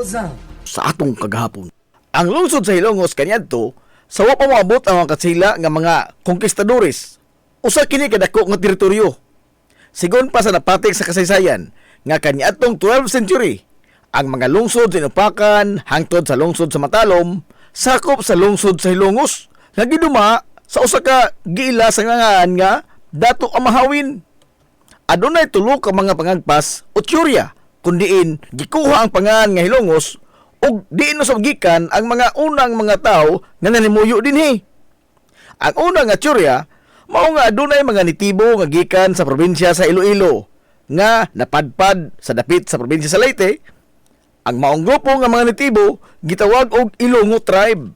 sa atong kagahapon. Ang lungsod sa Hilongos kaniadto sa wa pa moabot ang mga katsila nga mga konkistadores. Usa kini kadako nga teritoryo. Sigon pa sa napatik sa kasaysayan nga kaniadtong 12th century, ang mga lungsod sa Inupakan hangtod sa lungsod sa Matalom sakop sa lungsod sa Hilongos nga giduma sa usa ka giila sa ngangaan nga Dato Amahawin. Adunay tulo ka mga pangagpas o teorya kun diin gikuha ang pangan nga Hilongos ug diin usab gikan ang mga unang mga tawo nga nanimuyo dinhi. Ang una nga teorya mao nga adunay mga nitibo nga gikan sa probinsya sa Iloilo nga napadpad sa dapit sa probinsya sa Leyte. Ang maong grupo nga mga nitibo gitawag og Ilongo tribe.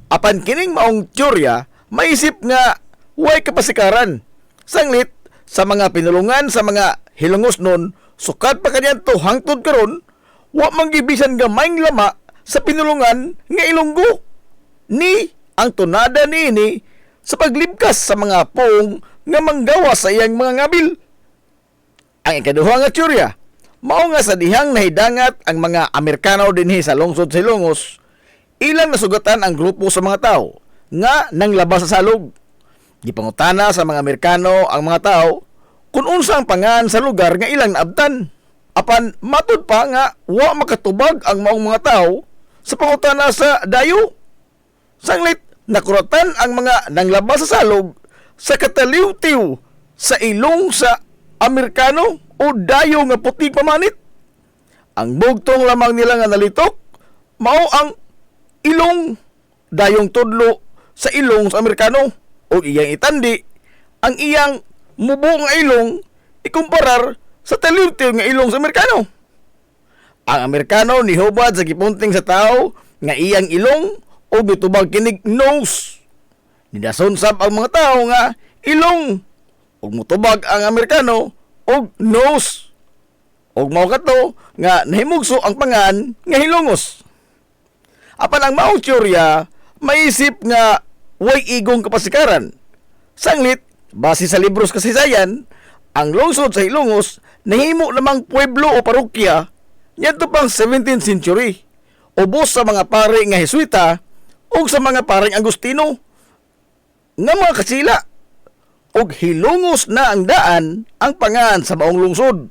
Apan kining maong teorya maisip nga way kapasikaran. Sanglit sa mga pinulungan sa mga Hilongos nun, sukad pa kanyanto hangtod karon wa man gibisan gamayng lama sa pinulungan nga Ilonggo. Ni ang tunada niini sa paglibkas sa mga pong nga manggawas sa iyang mga ngabil. Ang ikaduha nga teorya mao nga sa dihang nahidangat ang mga Amerikano dinhi sa lungsod sa Hilongos, ilang nasugatan ang grupo sa mga tao nga nanglabas sa salog. Gipangutana sa mga Amerikano ang mga tao kung unsa ang pangan sa lugar nga ilang naabtan. Apan matud pa nga wa makatubag ang maong mga tao sa pangutana sa dayo. Sanglit nakuratan ang mga nanglabas sa salog sa kataliw-tiw sa ilong sa Amerikano o dayo nga puting pamanit. Ang bugtong lamang nila nga nalitok mao ang ilong dayong tudlo sa ilong sa Amerikano o iyang itandi ang iyang mubo nga ilong ikumparar sa taliw-tiw nga ilong sa Amerikano. Ang Amerikano nihubad sa gipunting sa tao nga iyang ilong o gitubag kinig nose. Nidason sab ang mga tao nga ilong ug mutubag ang Amerikano og nose. Og mao kato nga nahimugso ang pangan nga Hilongos. Apan ang maong teorya maisip nga way igong kapasikaran. Sanglit base sa libros kasaysayan, ang lungsod sa Hilongos nahimo namang pueblo o parokya ngadto pang 17th century. Ubos sa mga pare nga Jesuita o sa mga pareng Agustino nga mga kasila. Og Hilongos na ang daan ang pangan sa maong lungsod.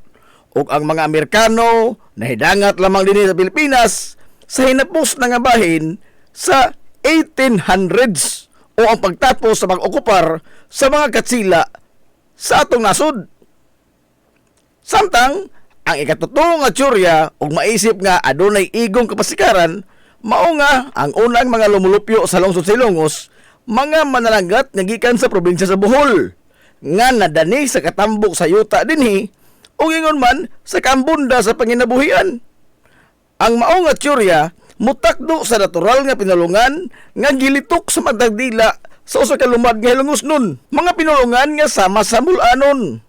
Og ang mga Amerikano nahidangat lamang dinhi sa Pilipinas sa hinapos na nga bahin sa 1800s o ang pagtapos sa pag-okupar sa mga katsila sa atong nasod. Samtang ang ikatuto nga teorya og maisip nga adunay igong kapasikaran mao nga ang unang mga lumulupyo sa lungsod sa Hilongos mga manalanggat nga gikan sa probinsya sa Bohol nga nadani sa katambok sa yuta dinhi o ingon man sa kambunda sa panginabuhian. Ang mao nga teorya mutakdo sa natural nga pinulungan nga gilitok sa madagdila sa usa ka lumad nga Hilongos nun. Mga pinulungan nga sama sa mulanon.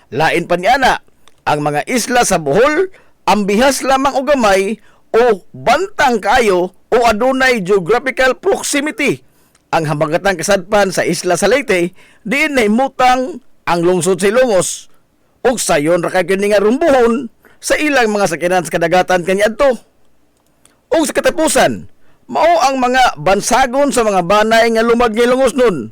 Lain pa niana ang mga isla sa Bohol ambihas lamang og gamay o bantang kayo o adunay geographical proximity. Ang habagatang kasadpan sa isla sa Leyte diin nahimutang ang lungsod sa Hilongos ug sayon ra kay kini nga rumbuhon sa ilang mga sakinan sa kadagatan kaniadto. Ug sa katapusan mao ang mga bansagon sa mga banay nga lumad nga Hilongos nun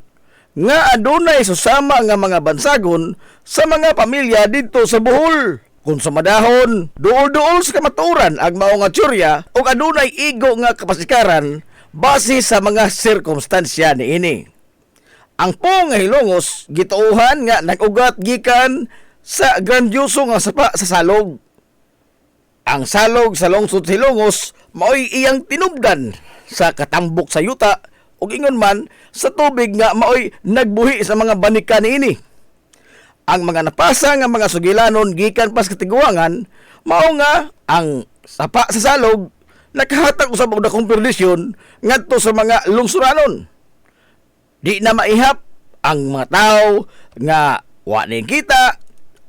nga adunay susama nga mga bansagon sa mga pamilya didto sa Bohol. Kung sa madahon, duol-duol sa kamaturan ang mao nga teorya ug adunay igo nga kapasikaran base sa mga sirkumstansya niini. Ang pong nga Hilongos gituohan nga nag-ugat gikan sa grandioso nga sapa sa salog. Ang salog sa lungsod sa Hilongos mao'y iyang tinubdan sa katambok sa yuta ug ingon man sa tubig nga mao'y nagbuhi sa mga banika niini. Ang mga napasa nga mga sugilanon gikan pas katiguangan mao nga ang sapa sa salog nakahatag usab og dakong perdisyon ngadto sa mga lungsuranon. Di na maihap ang mga tao nga wa ning kita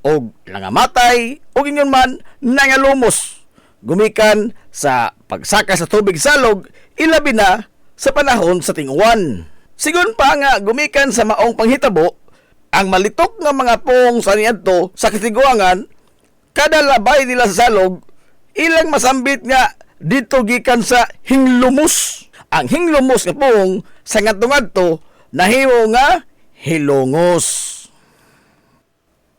og nangamatay og ingon man nangalumos gumikan sa pagsaka sa tubig salog ilabi na sa panahon sa ting-uwan. Sigon pa nga gumikan sa maong panghitabo ang malitok nga mga pong sa niadto sa katiguangan kada labay nila sa salog ilang masambit nga dito gikan sa hinglumos. Ang hinglumos nga pong sa ngadto-ngadto nahimo nga hilongos.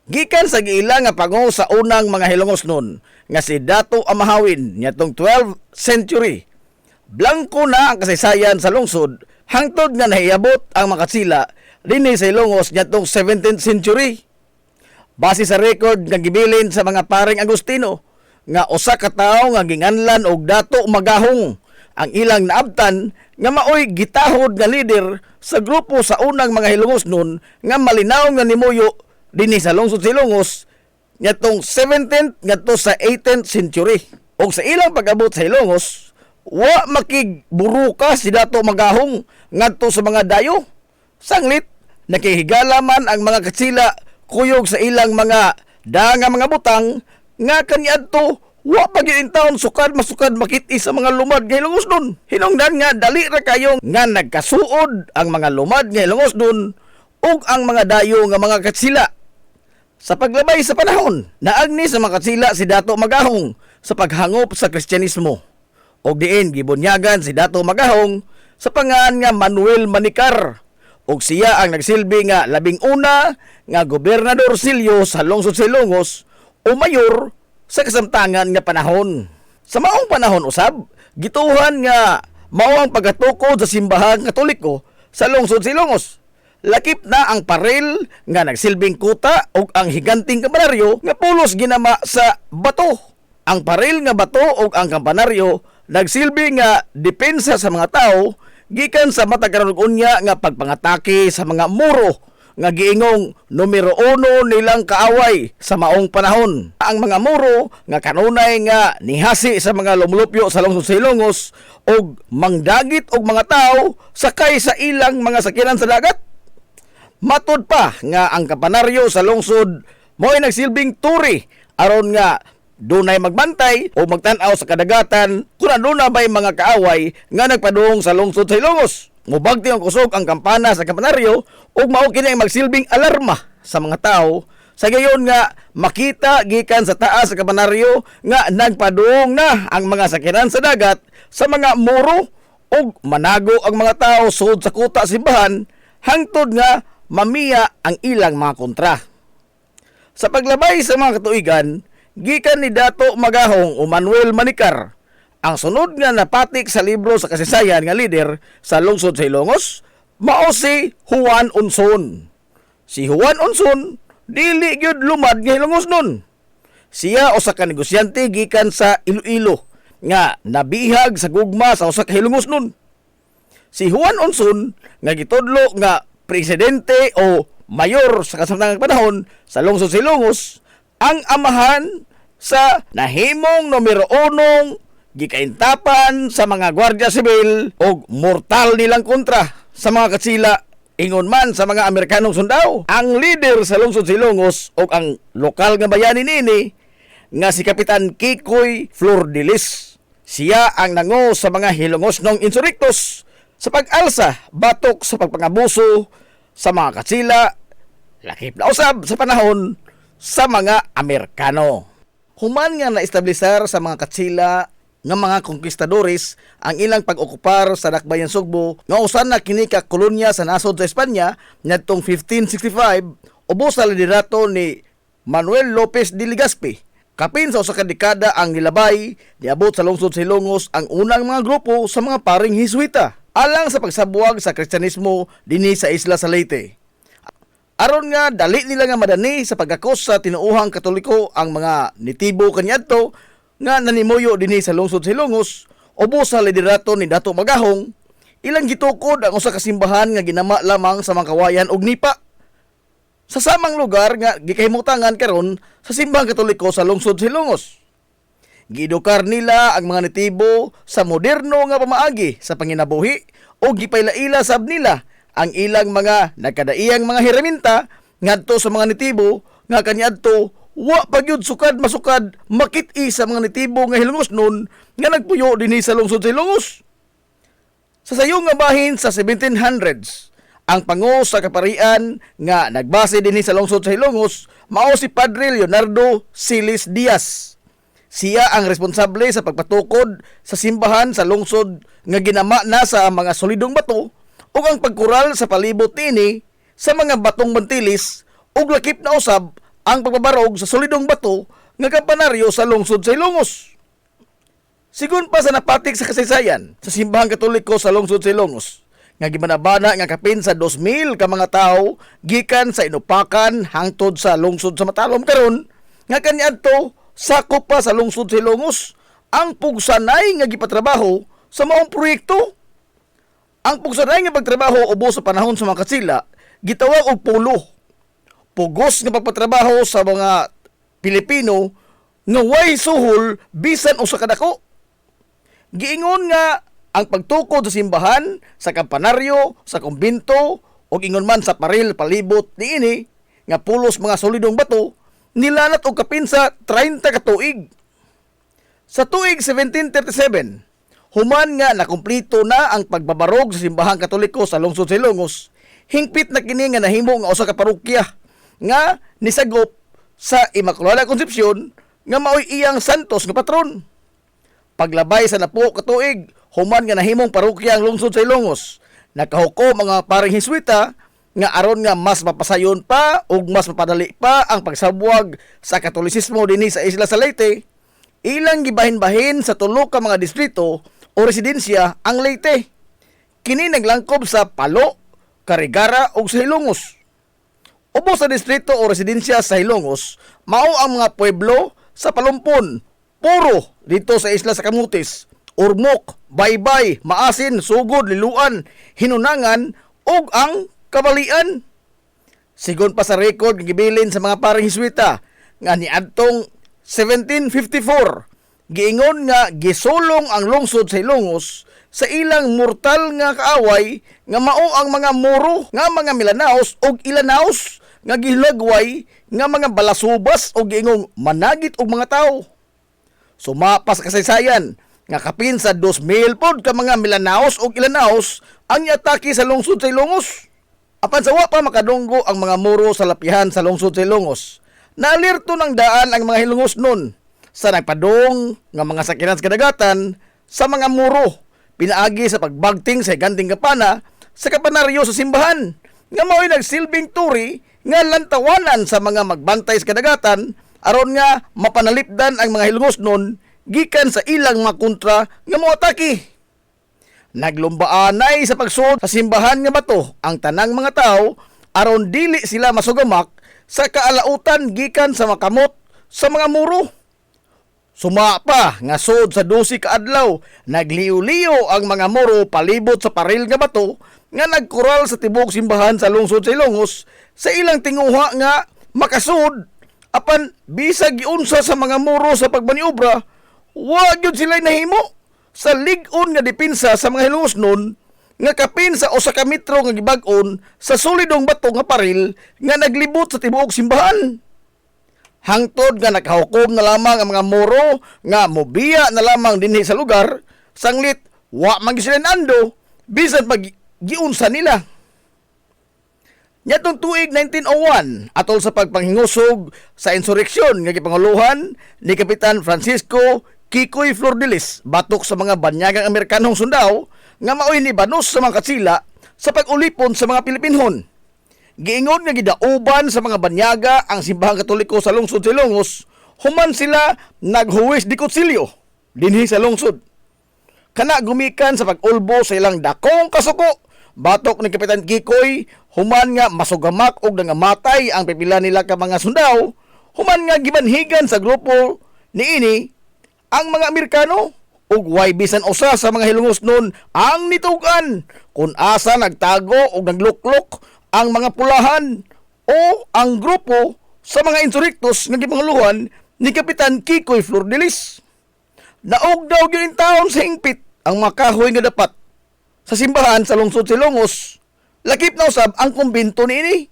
Gikan sa giila nga pango sa unang mga hilongos nun nga si Dato Amahawin niadtong 12th century. Blanko na ang kasaysayan sa lungsod hangtod nga nahiabot ang makatsila dinhi sa Hilongos niadtong 17th century. Base sa record nga gibilin sa mga paring Agustino nga usa ka tawo nga ginganlan og Dato Magahong ang ilang naabtan nga maoy gitahod nga leader sa grupo sa unang mga Hilongos nun nga malinaw nga nimuyo dinhi sa lungsod sa Hilongos ngadtong 17th ngadto sa 18th century. Og sa ilang pag-abot sa Hilongos, wa makigburuka si Dato Magahong ngadto sa mga dayo. Sanglit nakihigala man ang mga katsila kuyog sa ilang mga nga mga butang nga kaniadto wa pa gyud taon sukad masukad makit-i sa mga lumad nga Hilongos nun. Hinungdan nga dali ra kayo nga nagkasuod ang mga lumad nga Hilongos nun ug ang mga dayo nga mga katsila. Sa paglabay sa panahon, naagni sa mga katsila si Dato Magahong sa paghangop sa Kristyanismo. Og diin gibunyagan si Dato Magahong sa pangalan nga Manuel Manikar. Og siya ang nagsilbi nga labing una nga gobernador silyo sa lungsod sa Hilongos o mayor sa kasamtangan nga panahon. Sa maong panahon usab, gituhan nga mao ang pagatukod sa simbahang Katoliko sa lungsod sa Hilongos. Lakip na ang parel nga nagsilbing kuta ug ang higanting kampanaryo nga pulos ginama sa bato. Ang parel nga bato ug ang kampanaryo nagsilbi nga depensa sa mga tao gikan sa matag karon unya nga pagpangatake sa mga muro nga giingong numero 1 nilang kaaway sa maong panahon. Ang mga muro nga kanunay nga nihasi sa mga lumulupyo sa lungsod sa Hilongos og mangdagit og mga tao sakay sa ilang mga sakyanan sa dagat. Matod pa nga ang kampanaryo sa lungsod mo'y nagsilbing turi aron nga dunay magbantay o magtan-aw sa kadagatan kung ano na ba'y mga kaaway nga nagpadung sa lungsod sa Hilongos. Mubagti ang kusog ang kampana sa kampanaryo ug mao kini ang magsilbing alarma sa mga tao sa gayon nga makita gikan sa taas sa kampanaryo nga nagpadung na ang mga sakyanan sa dagat sa mga muro ug manago ang mga tao sud sa kuta simbahan hangtod nga mamiya ang ilang mga kontra. Sa paglabay sa mga katuigan, gikan ni Dato Magahong o Manuel Manikar, ang sunod nga napatik sa libro sa kasaysayan nga lider sa lungsod sa Hilongos, mao si Juan Unson. Si Juan Unson, dili gyud lumad nga Hilongos nun. Siya usa ka negosyante gikan sa Iloilo nga nabihag sa gugma sa usa ka Hilongos nun. Si Juan Unson nga gitudlo nga presidente o mayor sa kasamtangang panahon sa lungsod sa Hilongos, ang amahan sa nahimong numero 1 gikaintapan sa mga gwardiya sibil o mortal nilang kontra sa mga katsila ingon man sa mga Amerikanong sundao. Ang leader sa lungsod sa Hilongos o ang lokal nga bayani nini nga si Kapitan Kikoy Flordelis. Siya ang nango sa mga Hilongos nong insurrectos sa pag-alsa batok sa pagpangabuso sa mga katsila, lakip na usab sa panahon sa mga Amerikano. Human nga naestablisar sa mga katsila nga mga konkistadores ang ilang pag-okupar sa Dakbayan Sugbo nga usan na kini ka kolonya sa nasod sa Espanya ngadtong 1565 ubos sa liderato ni Manuel Lopez de Legazpi. Kapin sa usa ka dekada ang nilabay, niabot sa lungsod sa Hilongos ang unang mga grupo sa mga paring Hisuita alang sa pagsabuwag sa Kristyanismo dinhi sa isla sa Leyte. Aron nga dali nila nga madani sa pagakos sa tinuuhang Katoliko ang mga nitibo kaniadto nga nanimuyo dinhi sa lungsod sa Hilongos ubos sa liderato ni Dato Magahong, ilang gitukod ang usa ka simbahan nga ginama lamang sa mga kawayan og nipa. Sa samang lugar nga gikahimutangan karon sa simbahang Katoliko sa lungsod sa Hilongos. Giedukar nila ang mga natibo sa moderno nga pamaagi sa panginabuhi o gipaylaila sab nila ang ilang mga nagkadaiyang mga hiraminta ngadto sa mga natibo nga kaniadto wa pagyud sukad masukad makit-i sa mga natibo nga Hilongos nun nga nagpuyo dinhi sa lungsod sa Hilongos. Sa sayong nga bahin sa 1700s, ang pango sa kaparian nga nagbase dinhi sa lungsod sa Hilongos mao si Padre Leonardo Silis Diaz. Siya ang responsable sa pagpatukod sa simbahan sa lungsod nga ginama na sa mga solidong bato ug ang pagkural sa palibot niini sa mga batong bantilis ug lakip na usab ang pagbabarog sa solidong bato nga kampanaryo sa lungsod sa Ilongos. Sigun pa sa napatik sa kasaysayan sa simbahang Katoliko sa lungsod sa Ilongos, nga gibanabana nga kapin sa 2,000 ka mga tawo gikan sa Inupakan hangtod sa lungsod sa Matalom karon nga kaniadto sakop pa sa lungsod sa Ilongos ang pugsanay nga gipatrabaho sa maong proyekto. Ang pugsanay nga pagtrabaho ubos sa panahon sa mga katsila gitawag og pulo. Pugos nga pagpatrabaho sa mga Pilipino nga way suhol bisan usa ka dako. Giingon nga ang pagtukod sa simbahan, sa kampanaryo, sa kumbento o ingon man sa paril palibot niini nga pulos mga solidong bato nilanat og kapin sa 30 ka tuig. Sa tuig 1737, human nga nakumplito na ang pagbabarog sa simbahang Katoliko sa lungsod sa Ilongos, hingpit na kini nga nahimo nga usa ka parokya nga nisagop sa Immaculada Concepcion nga maoy iyang santos nga patron. Paglabay sa napo ka tuig, human nga nahimong parokya ang lungsod sa Ilongos. Nakahukom mga paring Hiswita nga aron nga mas mapasayon pa ug mas mapadali pa ang pagsabwag sa Katolisismo dinhi sa Isla sa Leyte. Ilang gibahin-bahin sa tulo ka mga distrito o residensya ang Leyte. Kini naglangkob sa Palo, Carigara ug sa Ilongos. Ubos sa distrito o residensya sa Ilongos, mao ang mga pueblo sa Palumpon, Puro dito sa Isla sa Camotes, Ormoc, Baybay, Maasin, Sugod, Liluan, Hinunangan ug ang Kabalian. Sigon pa sa record gibilin sa mga paring Hiswita nga niadtong 1754 giingon nga gisulong ang lungsod sa Ilongos sa ilang mortal nga kaaway nga mao ang mga Moro nga mga Milanaos ug Ilanaos nga gihilagway nga mga balasubas o giingong managit og mga tawo. Sumapas kasaysayan nga kapin sa 2,000 pod ka mga Milanaos ug Ilanaos ang iatake sa lungsod sa Ilongos. Apan sa wa pa makadunggo ang mga Moro sa lapihan sa lungsod sa Ilongos, naalirto ng daan ang mga Hilongos nun sa nagpadong nga mga sakyanan sa kadagatan sa mga Moro, pinaagi sa pagbagting sa higanting kapana sa kapanaryo sa simbahan nga mao'y nagsilbing turi nga lantawanan sa mga magbantay sa kadagatan aron nga mapanalipdan ang mga Hilongos nun gikan sa ilang mga kontra nga moatake. Naglumbaanay sa pagsuod sa simbahan nga bato ang tanang mga tao aron dili sila masugamak sa kaalautan gikan sa makamot sa mga Moro. Sumapa nga sud sa 12 ka adlaw, nagliw-liw ang mga Moro palibot sa paril nga bato nga nagkural sa tibok simbahan sa lungsod sa Ilongos sa ilang tinguha nga makasud. Apan bisag giunsa sa mga Moro sa pagmaniobra, wa gyud sila nahimo sa lig-on nga depensa sa mga Hilongos nun nga kapin sa 1 ka metro nga gibag-on sa solidong bato nga paril nga naglibot sa tibuok simbahan. Hangtod nga nakahukom na lamang ang mga Moro nga mobiya na lamang dinhi sa lugar, sanglit wa man sila nando bisan pag giunsa nila. Nyatong tuig 1901 atol sa pagpanghingusog sa insureksyon nga gipanguluhan ni Kapitan Francisco Kikoy Flordelis batok sa mga banyagang Amerikanong sundao nga maoy ni banos sa mga katsila sa pag-ulipon sa mga Pilipinhon. Giingon nga gidauban sa mga banyaga ang simbahang Katoliko sa lungsod sa Ilongos, human sila naghuwis di kutsilyo dinhi sa lungsod. Kana gumikan sa pag-ulbo sa ilang dakong kasuko, batok ni Kapitan Kikoy, human nga masugamak og nangamatay ang pipila nila ka mga sundao, human nga gibanhigan sa grupo niini ang mga Amerikano ug way bisan usa sa mga Hilongos nun ang nitugan kung asa nagtago ug nagluklok ang mga pulahan o ang grupo sa mga insurrectos nga gipanguluhan ni Kapitan Kikoy Flordelis. Naog daw gyud taon sa hingpit ang makahoy nga dapat sa simbahan sa lungsod sa Ilongos, lakip na usab ang kumbento niini.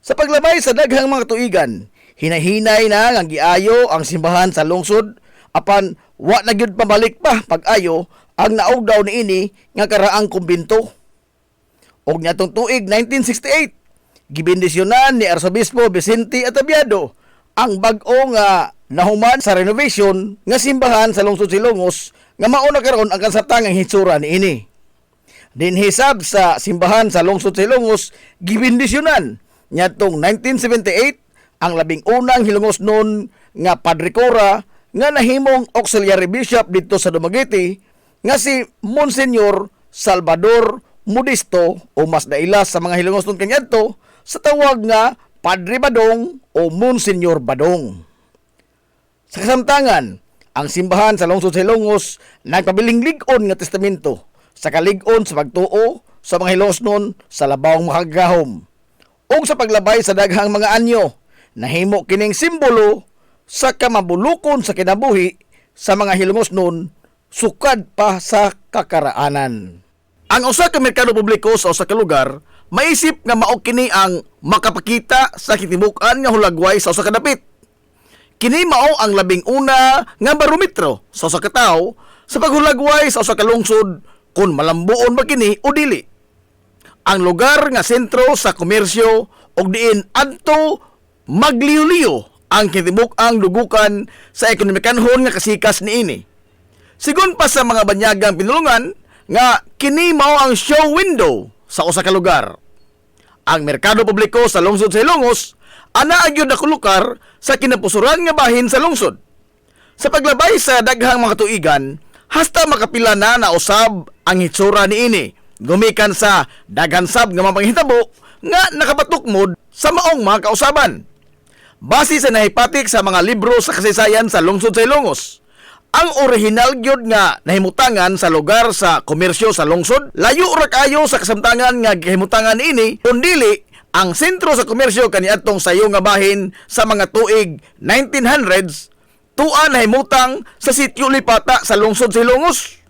Sa paglabay sa daghang mga tuigan, hinahinay na nga giayo ang simbahan sa lungsod, apan wa na gyud pabalik pa pag-ayo ang naog daw niini nga karaang kumbento. Og nyatong tuig 1968, gibendisyonan ni Arsobispo Vicente Atabiado ang bag-o nga nahuman sa renovation nga simbahan sa lungsod Silongos nga mao na karon ang kasamtangang hitsura niini. Dinhisab sa simbahan sa lungsod Silongos gibindisyonan niadtong 1978 ang labing unang hilongos noon nga Padre Cora nga nahimong auxiliary bishop dito sa Dumaguete nga si Monsignor Salvador Modesto o mas daila sa mga hilongos noon kaniadto sa tawag nga Padre Badong o Monsignor Badong. Sa kasamtangan, ang simbahan sa lungsod Silongos nagpabiling lig-on nga testamento sa kalig-on sa pagtuo sa mga hilongos noon sa labawang makagahom ug sa paglabay sa daghang mga anyo. Nahimo kining simbolo sa kamabulukon sa kinabuhi sa mga hilongos noon sukad pa sa kakaraanan. Ang usa ka merkado publiko sa usa ka lugar maisip nga mao kini ang makapakita sa kitibukan nga hulagway sa usa ka dapit. Kini mao ang labing una nga barometro sa usa ka tawo sa paghulagway sa usa ka lungsod kung malambuon ba kini o dili. Ang lugar nga sentro sa komersyo og diin adto magliyo-liyo ang kitibuk-ang dugukan sa ekonomikanhon nga kasikas niini. Sigon pa sa mga banyagang pinulungan nga kini mao ang show window sa usa ka lugar. Ang merkado publiko sa lungsod sa Ilongos ana gyud na kulukar sa kinapusuran nga bahin sa lungsod. Sa paglabay sa daghang mga tuigan, hasta makapila na nausab ang hitsura niini. Gumikan sa daghansab nga mapanghitabo nga nakabatukmod sa maong mga kausaban. Base sa nahipatik sa mga libro sa kasaysayan sa lungsod sa Ilongos, ang orihinal gyud nga nahimutangan sa lugar sa komersyo sa lungsod layo ra kayo sa kasamtangan nga gihimutangan niini kundili ang sentro sa komersyo kaniadtong sayo nga bahin sa mga tuig 1900s tuan nahimutang sa sitio Lipata sa lungsod sa Ilongos.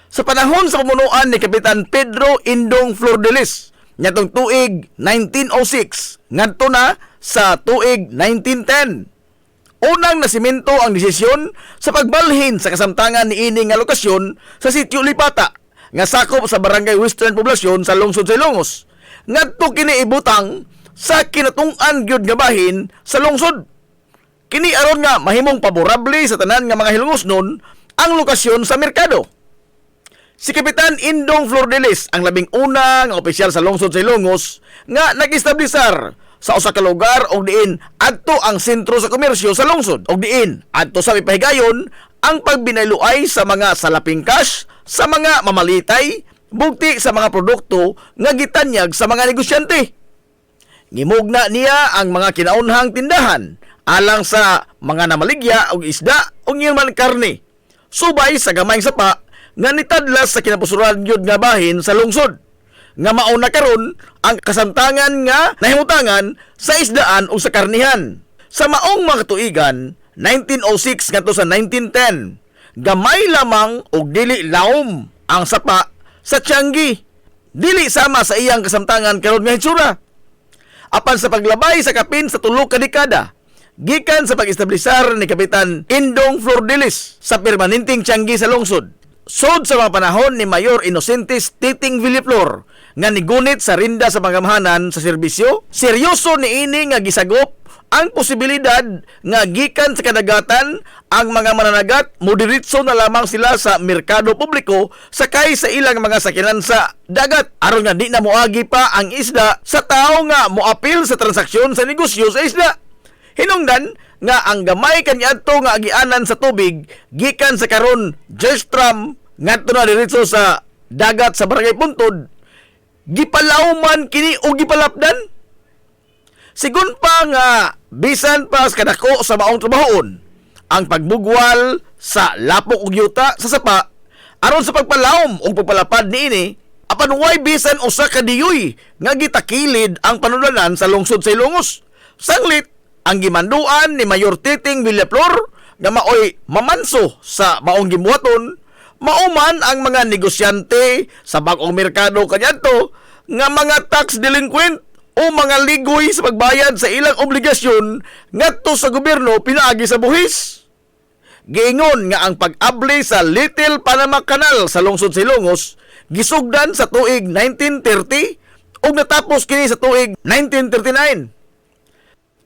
Sa panahon sa pamunuan ni Kapitan Pedro Indong Flordelis niadtong tuig 1906 ngadto na sa tuig 1910. Unang nasimento ang desisyon sa pagbalhin sa kasamtangan niini nga lokasyon sa sitio Lipata nga sakop sa barangay Western Poblasyon sa lungsod sa Ilongos. Ngadto kini ibutang sa kinatung-an gyud nga bahin sa lungsod. Kini aron nga mahimong paborable sa tanan nga mga hilongos nun ang lokasyon sa merkado. Si Kapitan Indong Flordelis ang labing una nga opisyal sa lungsod sa Ilongos nga nag-establisar sa usa ka lugar og diin adto ang sentro sa komersyo sa lungsod og diin adto sa mipahigayon ang pagbinayloay sa mga salaping cash sa mga mamalitay bugti sa mga produkto nga gitanyag sa mga negosyante. Ngimugna niya ang mga kinaunhang tindahan alang sa mga namaligya og isda o man karne subay sa gamayng sapa nga nitadlas sa kinapusuran gyud nga bahin sa lungsod nga mauna karon ang kasamtangan nga nahimutangan sa isdaan o sa karnihan. Sa maong mga tuigan 1906 ngadto sa 1910 gamay lamang og dili laom ang sapa sa Tianggi, dili sama sa iyang kasamtangan karon nga hitsura. Apan sa paglabay sa kapin sa tulo ka dekada gikan sa pag-establisar ni Kapitan Indong Flordelis sa permanenteng Tianggi sa lungsod, sod sa mga panahon ni Mayor Inocentes Titing Villaflor nga nigunit sa rinda sa pangamahanan sa serbisyo, seryoso niini nga gisagop ang posibilidad nga gikan sa kadagatan ang mga mananagat moderitso na lamang sila sa merkado publiko sakay sa ilang mga sakyanan sa dagat aron nga di na moagi pa ang isda sa tao nga moapil sa transaksyon sa negosyo sa isda. Hinungdan nga ang gamay kaniadto nga agianan sa tubig gikan sa karon Jerstram ngadto na diretso sa dagat sa Barangay Puntod gipalawman kini o gipalapdan. Sigun pa nga bisan pa sa kadako sa maong trabahon ang pagbugwal sa lapok ug yuta sa sapa aron sa pagpalawom o pagpalapad niini apan way bisan usa ka diyoy nga gitakilid ang panulanan sa lungsod sa Ilongos. Sanglit ang gimanduan ni Mayor Titing Villaflor nga maoy mamanso sa maong gibuhaton, mauman ang mga negosyante sa bag-ong merkado kaniadto nga mga tax delinquent o mga ligoy sa pagbayad sa ilang obligasyon ngadto sa gobyerno pinaagi sa buhis. Giingon nga ang pag-abli sa Little Panama Canal sa lungsod sa Ilongos gisugdan sa tuig 1930 ug natapos kini sa tuig 1939.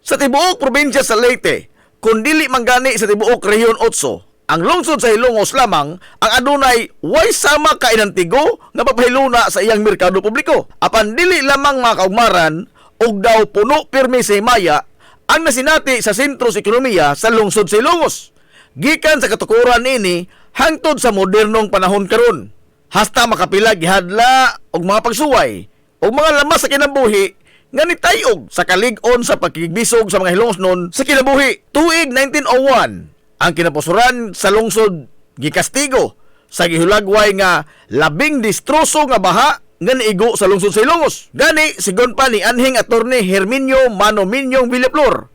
Sa tibuok probinsya sa Leyte, kung dili manggani sa tibuok Rehiyon 8, ang lungsod sa Hilongos lamang ang adunay way sama ka inantigo nga papahiluna sa iyang merkado publiko. Apan dili lamang mga kaugmaran og daw puno pirmi sa himaya ang nasinati sa sentro sa ekonomiya sa lungsod sa Hilongos. Gikan sa katukuran ini hangtod sa modernong panahon karon. Hasta makapila gihadla og mga pagsuway og mga lamas sa kinabuhi nga nitayog sa kalig-on sa pagkigbisog sa mga Hilongosnon sa kinabuhi. Tuig 1901, ang kinapusuran sa lungsod gikastigo sa gihulagway nga labing distroso nga baha nga niigo sa lungsod sa Hilongos. Gani sigon pa ni anhing attorney Herminio Manominyong Villaflor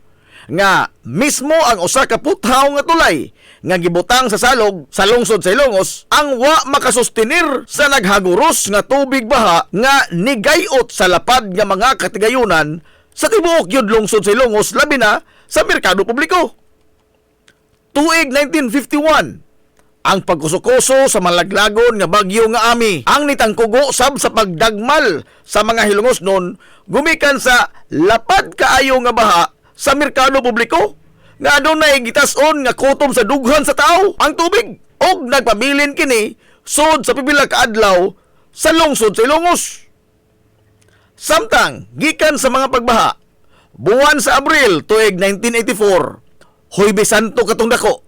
nga mismo ang usa ka puthaw nga tulay nga gibutang sa salog sa lungsod sa Hilongos ang wa makasustenir sa naghaguros nga tubig baha nga nigayot sa lapad nga mga katigayunan sa tibuok yud lungsod sa Hilongos labi na sa merkado publiko. Tuig 1951, ang pagkusukoso sa malaglagon nga bagyo nga Ami ang nitangkugo sab sa pagdagmal sa mga Hilongosnon gumikan sa lapad kaayo nga baha sa merkado publiko nga adunay gitas-on nga kutom sa dughan sa tao ang tubig og nagpabilin kini sud sa pipila ka adlaw sa lungsod sa Hilongos. Samtang gikan sa mga pagbaha buwan sa Abril tuig 1984, Huwebes Santo katong dako,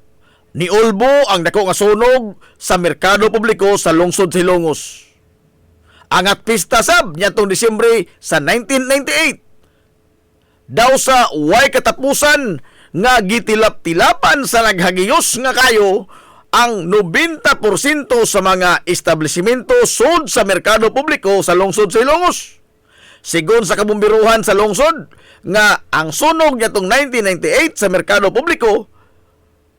niulbo ang dako nga sunog sa merkado publiko sa lungsod sa Hilongos. Angat pista sab niadtong Disyembre sa 1998. Daw sa way katapusan nga gitilap-tilapan sa naghagiyos nga kayo ang 90% sa mga establishmento sud sa merkado publiko sa lungsod sa Hilongos. Sigon sa kabumbiruhan sa lungsod nga ang sunog nitong 1998 sa merkado publiko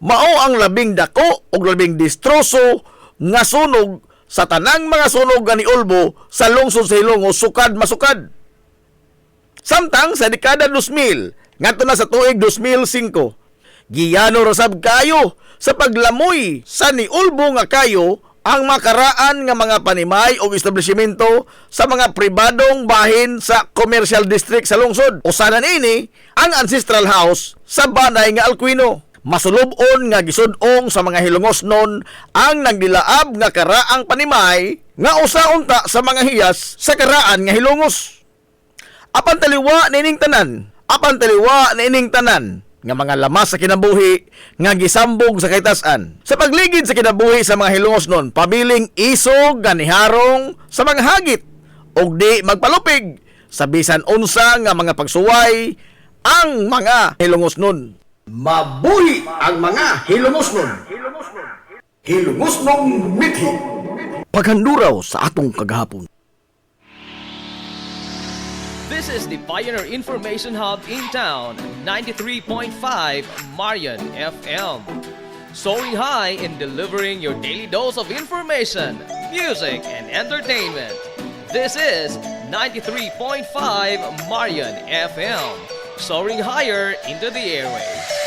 mao ang labing dako ug labing distroso nga sunog sa tanang mga sunog nga niulbo sa lungsod sa Hilongos sukad masukad. Samtang sa dekada 2000 ngadto na sa tuig 2005, giyano ra sab kayo sa paglamoy sa niulbo nga kayo ang makaraan nga mga panimay o establishmento sa mga pribadong bahin sa commercial district sa lungsod. Usanan ini ang ancestral house sa Banay nga Alcuino. Masulubon nga gisudong sa mga Hilongosnon ang nagdilaab nga karaang panimay nga usa unta sa mga hiyas sa karaan nga Hilongos. Apan taliwa nining tanan nga mga lamas sa kinabuhi nga gisambog sa kaytas-an. Sa pagligid sa kinabuhi sa mga Hilongosnon, pabiling isog ganiharong sa mga hagit ug di magpalupig sa bisan unsa nga mga pagsuway ang mga Hilongosnon. Mabuhi ang mga Hilongosnon. Hilongosnong mithi. Paghanduraw sa atong kagahapon. This is the Pioneer Information Hub in town, 93.5 Marian FM. Soaring high in delivering your daily dose of information, music, and entertainment. This is 93.5 Marian FM. Soaring higher into the airwaves.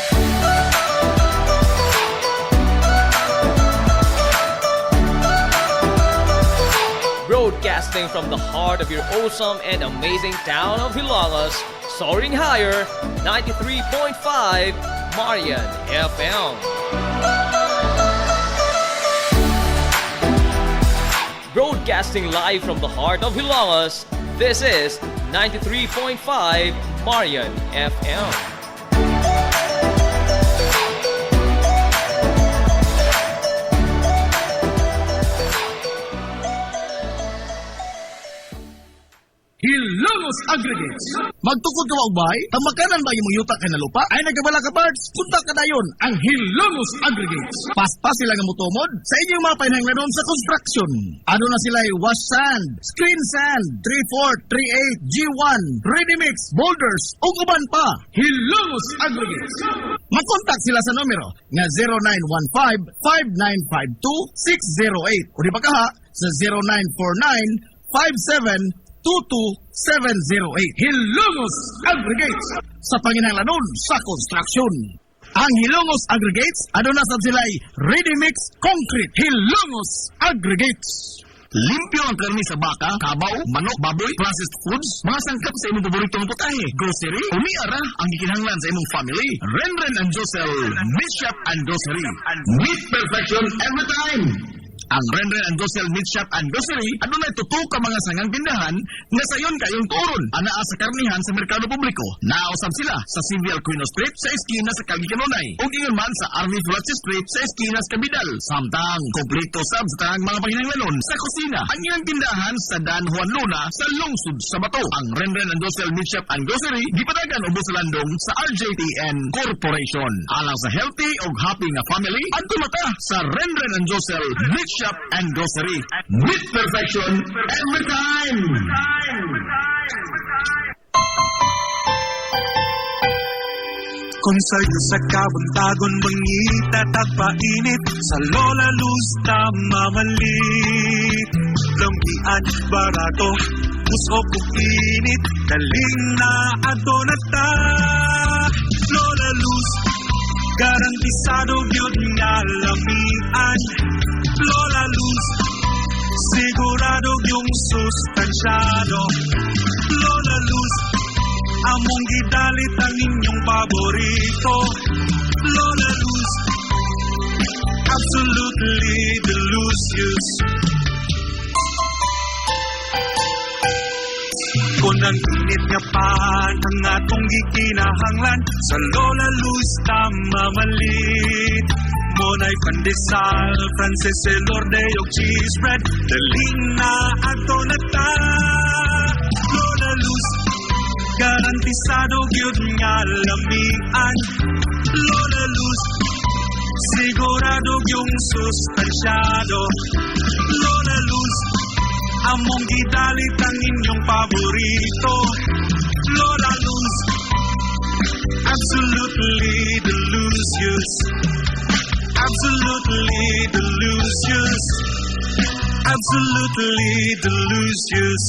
Broadcasting from the heart of your awesome and amazing town of Hilongos, soaring higher, 93.5 Marian FM. Broadcasting live from the heart of Hilongos, this is 93.5 Marian FM. Hilongos Aggregates. Magtukod ka maubay, tamakanan ba yung yuta ka na lupa? Ay nagabala ka parts, punta ka dayon ang Hilongos Aggregates. Paspas sila nga mutumod sa inyong mga pahinanglanon sa construction. Ano na sila wash sand, screen sand, 3-4, 3-8, G1, ready mix, boulders, ug uban pa. Hilongos Aggregates. Mag-contact sila sa numero nga 0915-5952-608 o di ba kaha sa 0949-57 22708. Hilongos Aggregates sa panginahanglanon sa construction. Ang Hilongos Aggregates aduna sab sila'y ready mix concrete. Hilongos Aggregates. Limpyo ang karne sa baka, kabaw, manok, baboy, processed foods, mga sangkap sa imong paboritong putahe, grocery, umiara ang gikinahanglan sa imong family. Renren and Josel, Meat Shop and Grocery. Meat perfection every time. Ang Renren and Josel Meat Shop and Grocery adunay tutok ka mga sangang tindahan nga sayon kayong turon anaa sa karnihan sa merkado publiko. Naosab sila sa Civil Aquino Street sa eskina sa Calvi Canonay ug ingon man sa Army Flatsi Street sa eskina sa Cabidal. Samtang kompleto sab sa tanang mga panginahanglanon sa kusina. Ang ilang tindahan sa Dan Juan Luna sa lungsod sa Bato. Ang Renren and Josel Meat Shop and Grocery gipadagan ubos sa landong sa RJTN Corporation. Alang sa healthy ug happy nga family, adto mata sa Renren and Josel Meat Shop and Grocery. Meat perfection every time. Konsert sa kabuntagon mangita tagpainit sa Lola Luz mamalit. Lampian barato usok ug init kaling na adto na ta. Lola Luz garantisado gyud nga lamian. Lola Luz sigurado yung sustansyado. Lola Luz among gidalit ang inyong paborito. Lola Luz absolutely delicious. Kung ang init nga pan ang atong gikinahanglan sa Lola Luz mamalit. Monay pandesal, Frances Elorde ug cheese bread, daling na ato na ta. Lola Luz garantisado gyud nga lamian. Lola Luz sigurado yung sustansyado. Lola Luz among gidalit ang inyong paborito. Lola Luz absolutely delicious. Absolutely delicious. Absolutely delicious.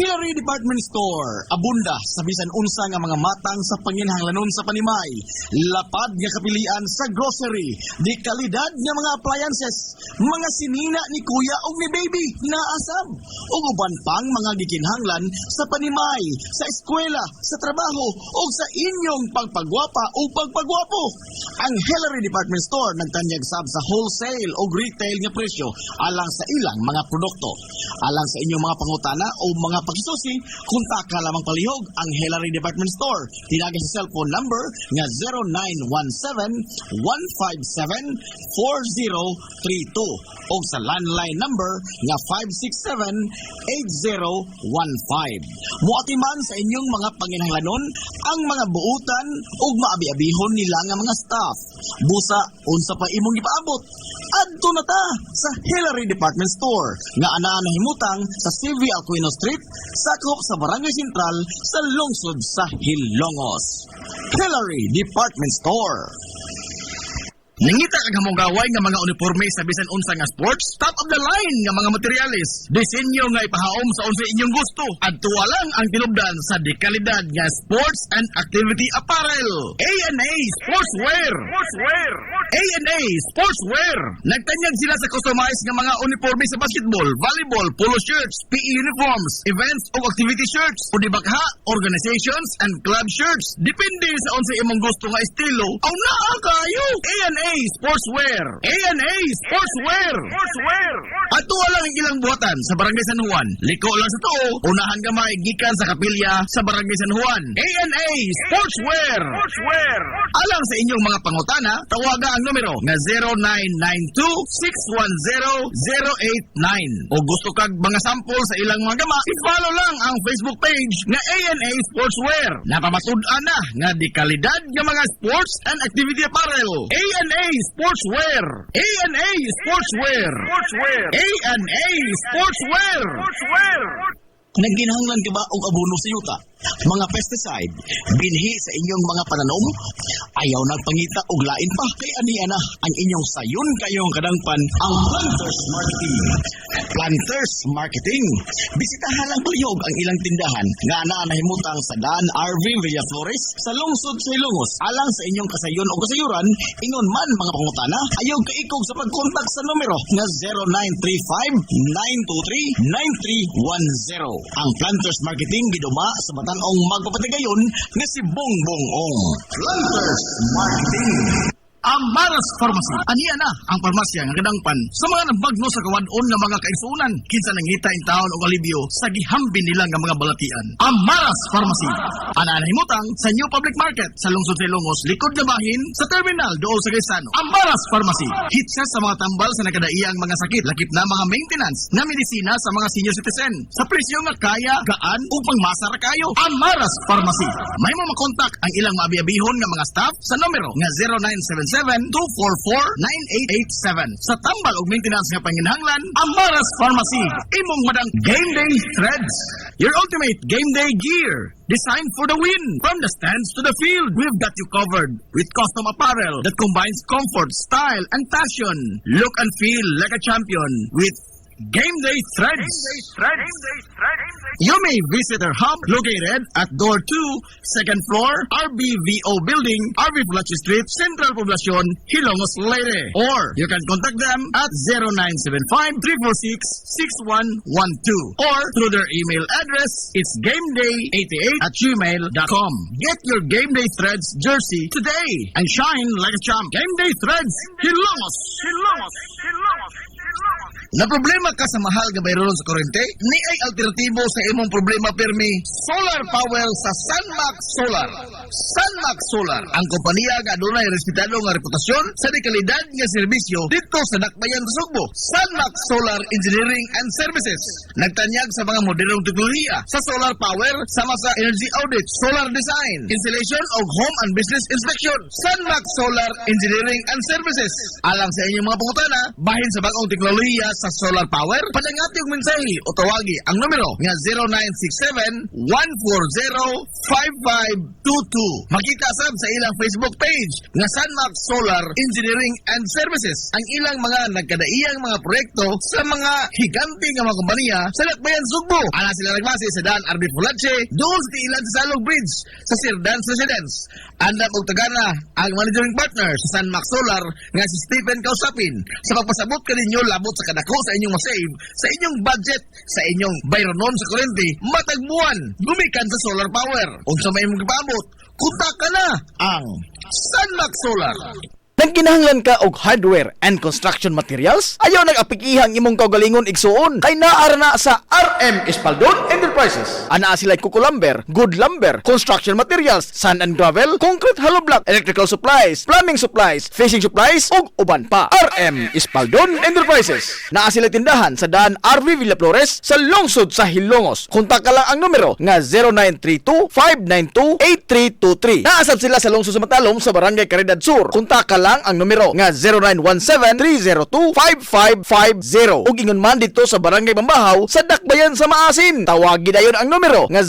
Hillary Department Store, abunda sa bisan unsa nga mga matang sa panginahanglanon sa panimay, lapad nga kapilian sa grocery, di kalidad nga mga appliances, mga sinina ni kuya ug ni baby na asab, ug uban pang mga gikinahanglan sa panimay, sa eskwela, sa trabaho ug sa inyong pagpagwapa o pagpagwapo. Ang Hillary Department Store nagtanyag sab sa wholesale ug retail nga presyo alang sa ilang mga produkto. Alang sa inyong mga pangutana o mga pagsusi, kontak ka lamang palihog ang Hillary Department Store. Tinagay sa cellphone number nga 0917-157-4032 o sa landline number nga 567-8015. Muatiman sa inyong mga panginahanglanon ang mga buutan o maabi-abihon nila nga mga staff. Busa, unsa pa imong ipaabot? Adto na ta sa Hillary Department Store nga anaa nahimutang sa CV Aquino Street, sakop sa Barangay Sentral sa lungsod sa Hilongos. Hillary Department Store. Nangita kag hamong gaway nga mga uniforme sa bisan unsa nga sports, top of the line nga mga materyales. Disenyo nga ipahaom sa unsa inyong gusto. Adtuwa lang ang tinubdan sa dekalidad nga sports and activity apparel. A&A Sportswear. A&A Sportswear. Nagtanyag sila sa customized nga mga uniforme sa basketball, volleyball, polo shirts, PE uniforms, events o activity shirts, o dibakha, organizations and club shirts. Depende sa unsa imong gusto nga estilo. Aw naa kayo. A&A Sportswear. A&A Sportswear. Adtuwa lang ang ilang buhatan sa Barangay San Juan. Liko lang sa tuo, unahan gamay gikan sa kapilya sa Barangay San Juan. A&A Sportswear. Alang sa inyong mga pangutana, tawaga ang numero nga 0992-610-089. O gusto kag mga sample sa ilang mga gama, i-follow lang ang Facebook page nga A&A Sportswear. Napamatud-an na nga di kalidad nga mga sports and activity apparel. A&A Sportswear. A&A Sportswear. A&A Sportswear. Nagginahanglan ka ba og abono sa yuta? Mga pesticide, binhi sa inyong mga pananom? Ayaw nagpangita og lain pa. Kay ani ana ang inyong sayon kayong kadangpan ang Planters Marketing. Planters Marketing. Bisitahan lang palihog ang ilang tindahan nga nahimutang sa Dan RV Villaflores sa lungsod sa Ilongos. Alang sa inyong kasayon o kasayuran, ingon man mga pangutana, ayaw kaikog sa pagkontak sa numero nga 0935-923-9310. Ang Planters Marketing giduma sa batanong magpapatigayon nga si Bongbong Ong. Planters Marketing. Ang Maras Pharmacy. Aniya na ang parmasya nga kadangpan sa mga nabagno sa kawadon nga mga kaigsuunan. Kinsa nangita in taon og alibyo sa gihambin nila nga mga balatian. Ang Maras Pharmacy. Ana himutang sa New Public Market sa lungsod sa Ilongos, likod nga bahin sa terminal dool sa Gaisano. Ang Maras Pharmacy. Hitsa sa mga tambal sa nakadaiyang mga sakit, lakip na mga maintenance nga medisina sa mga senior citizen. Sa presyo nga kaya, gaan ug pangmasara kayo. Ang Maras Pharmacy. May mo makontak ang ilang maabi-abihon nga mga staff sa numero nga 0977-244-9887. Sa tambal og maintenance nga panginahanglan, ang Maras Pharmacy. Imong madang Game Day Threads. Your ultimate game day gear. Designed for the win. From the stands to the field, we've got you covered with custom apparel that combines comfort, style, and fashion. Look and feel like a champion with Game Day Threads. You may visit our hub located at Door 2, Second Floor, RBVO Building, RV Pulachi Street, Central Poblacion, Hilongos, Leyte. Or you can contact them at 0975-346-6112. Or through their email address, it's gameday88@gmail.com. Get your Game Day Threads jersey today and shine like a champ. Game Day Threads, Hilongos. Na problema ka sa mahal nga bayron sa kuryente? Ni ay alternatibo sa imong problema permi. Solar power sa Sunmax Solar. Sunmax Solar, ang kompanya nga adunay respetado nga reputasyon sa dekalidad nga serbisyo dito sa Dakbayan sa Sugbo. Sunmax Solar Engineering and Services. Nagtanyag sa mga modernong teknolohiya sa solar power sama sa energy audit, solar design, installation of home and business inspection. Sunmax Solar Engineering and Services. Alang sa inyong mga pangutana, bahin sa bagong teknolohiya sa solar power, padangati og mensahe o tawagi ang numero nga 0967-140-5522. Makita sab sa ilang Facebook page nga Sunmax Solar Engineering and Services ang ilang mga nagkadaiyang mga proyekto sa mga higante nga mga kompanya sa Dakbayan Sugbo. Ana sila nagbase sa Dan RB Pulache, doon sa Ilan sa Salog Bridge sa Sirdans Residence. Andam og tagana ang managing partner sa Sunmax Solar nga si Stephen Kausapin sa pagpasabot kaninyo labot sa kadako sa inyong masave, sa inyong budget, sa inyong bayronon sa kuryente, matagbuan, gumikan sa solar power. Unsa may mong gipaabot, kontak ka na ang Sunmax Solar. Nagkinahanglan ka og hardware and construction materials? Ayaw nag-apikihang imong kaugalingon igsuon kay naara na sa RM Espaldon Enterprises. Ana sila Kuko Lumber, Good Lumber, construction materials, sand and gravel, concrete hollow block, electrical supplies, plumbing supplies, fishing supplies ug uban pa. RM Espaldon Enterprises. Naa sila tindahan sa daan RV Villaflores sa lungsod sa Hilongos. Kontak ka lang ang numero nga 0932-592-8323. Naasad sila sa lungsod sa Matalom sa Barangay Caridad Sur. Kontak ka lang ang numero nga 0917-302-5550. Ug ingon man dito sa Barangay Bambahaw sa Dakbayan sa Maasin. Tawagi dayon ang numero nga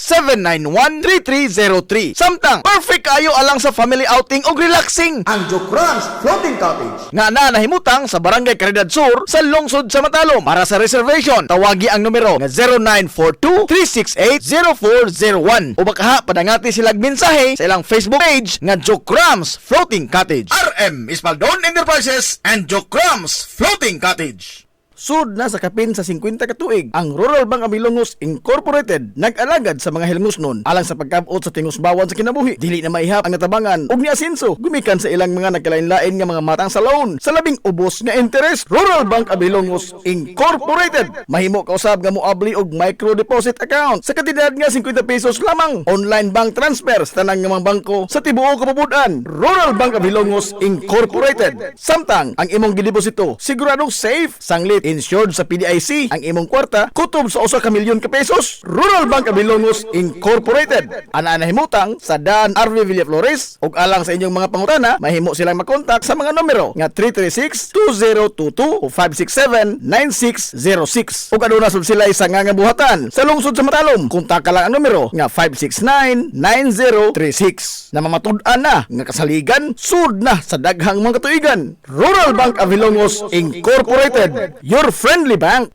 0942-791-3303. Samtang perfect kayo alang sa family outing ug relaxing. Ang Jokrans Floating Cottage nga nahimutang sa Barangay Caridad Sur sa lungsod sa Matalom. Para sa reservation, tawagi ang numero nga 0942-368-0401. O baka padangati silang mensahe sa ilang Facebook page nga Jokrans Floating Cottage. RM Espaldon Enterprises and Jokrams Floating Cottage. Sud na sa kapin sa 50 katuig, ang Rural Bank Abilongos Incorporated nag-alagad sa mga hilngusnon alang sa pagkabot sa tingusbawan sa kinabuhi. Dili na maihap ang natabangan ug niasinso gumikan sa ilang mga nagkalain-lain nga mga matang sa loan sa labing ubos nga interest. Rural Bank Abilongos Incorporated mahimo kausab nga moabli og micro deposit account sa kantidad nga 50 pesos lamang. Online bank transfer sa tanang nga mga bangko sa tibuok kapubudan. Rural Bank Abilongos Incorporated. Samtang ang imong gideposito siguradong safe, sanglit, insured sa PDIC ang imong kwarta kutob sa 1 ka milyon ka pesos. Rural Bank Abilongos Incorporated. Ana nahimutang sa Dan RV Villaflores ug alang sa inyong mga pangutana mahimo silang makontak sa mga numero nga 336-2022 o 567-9606 ug aduna sud sila sa nga buhatan sa lungsod sa Matalom. Kontak ka lang ang numero nga 569-9036 na mamatud-an na nga kasaligan sud na sa daghang mga katuigan. Rural Bank Abilongos Incorporated. your friendly bank.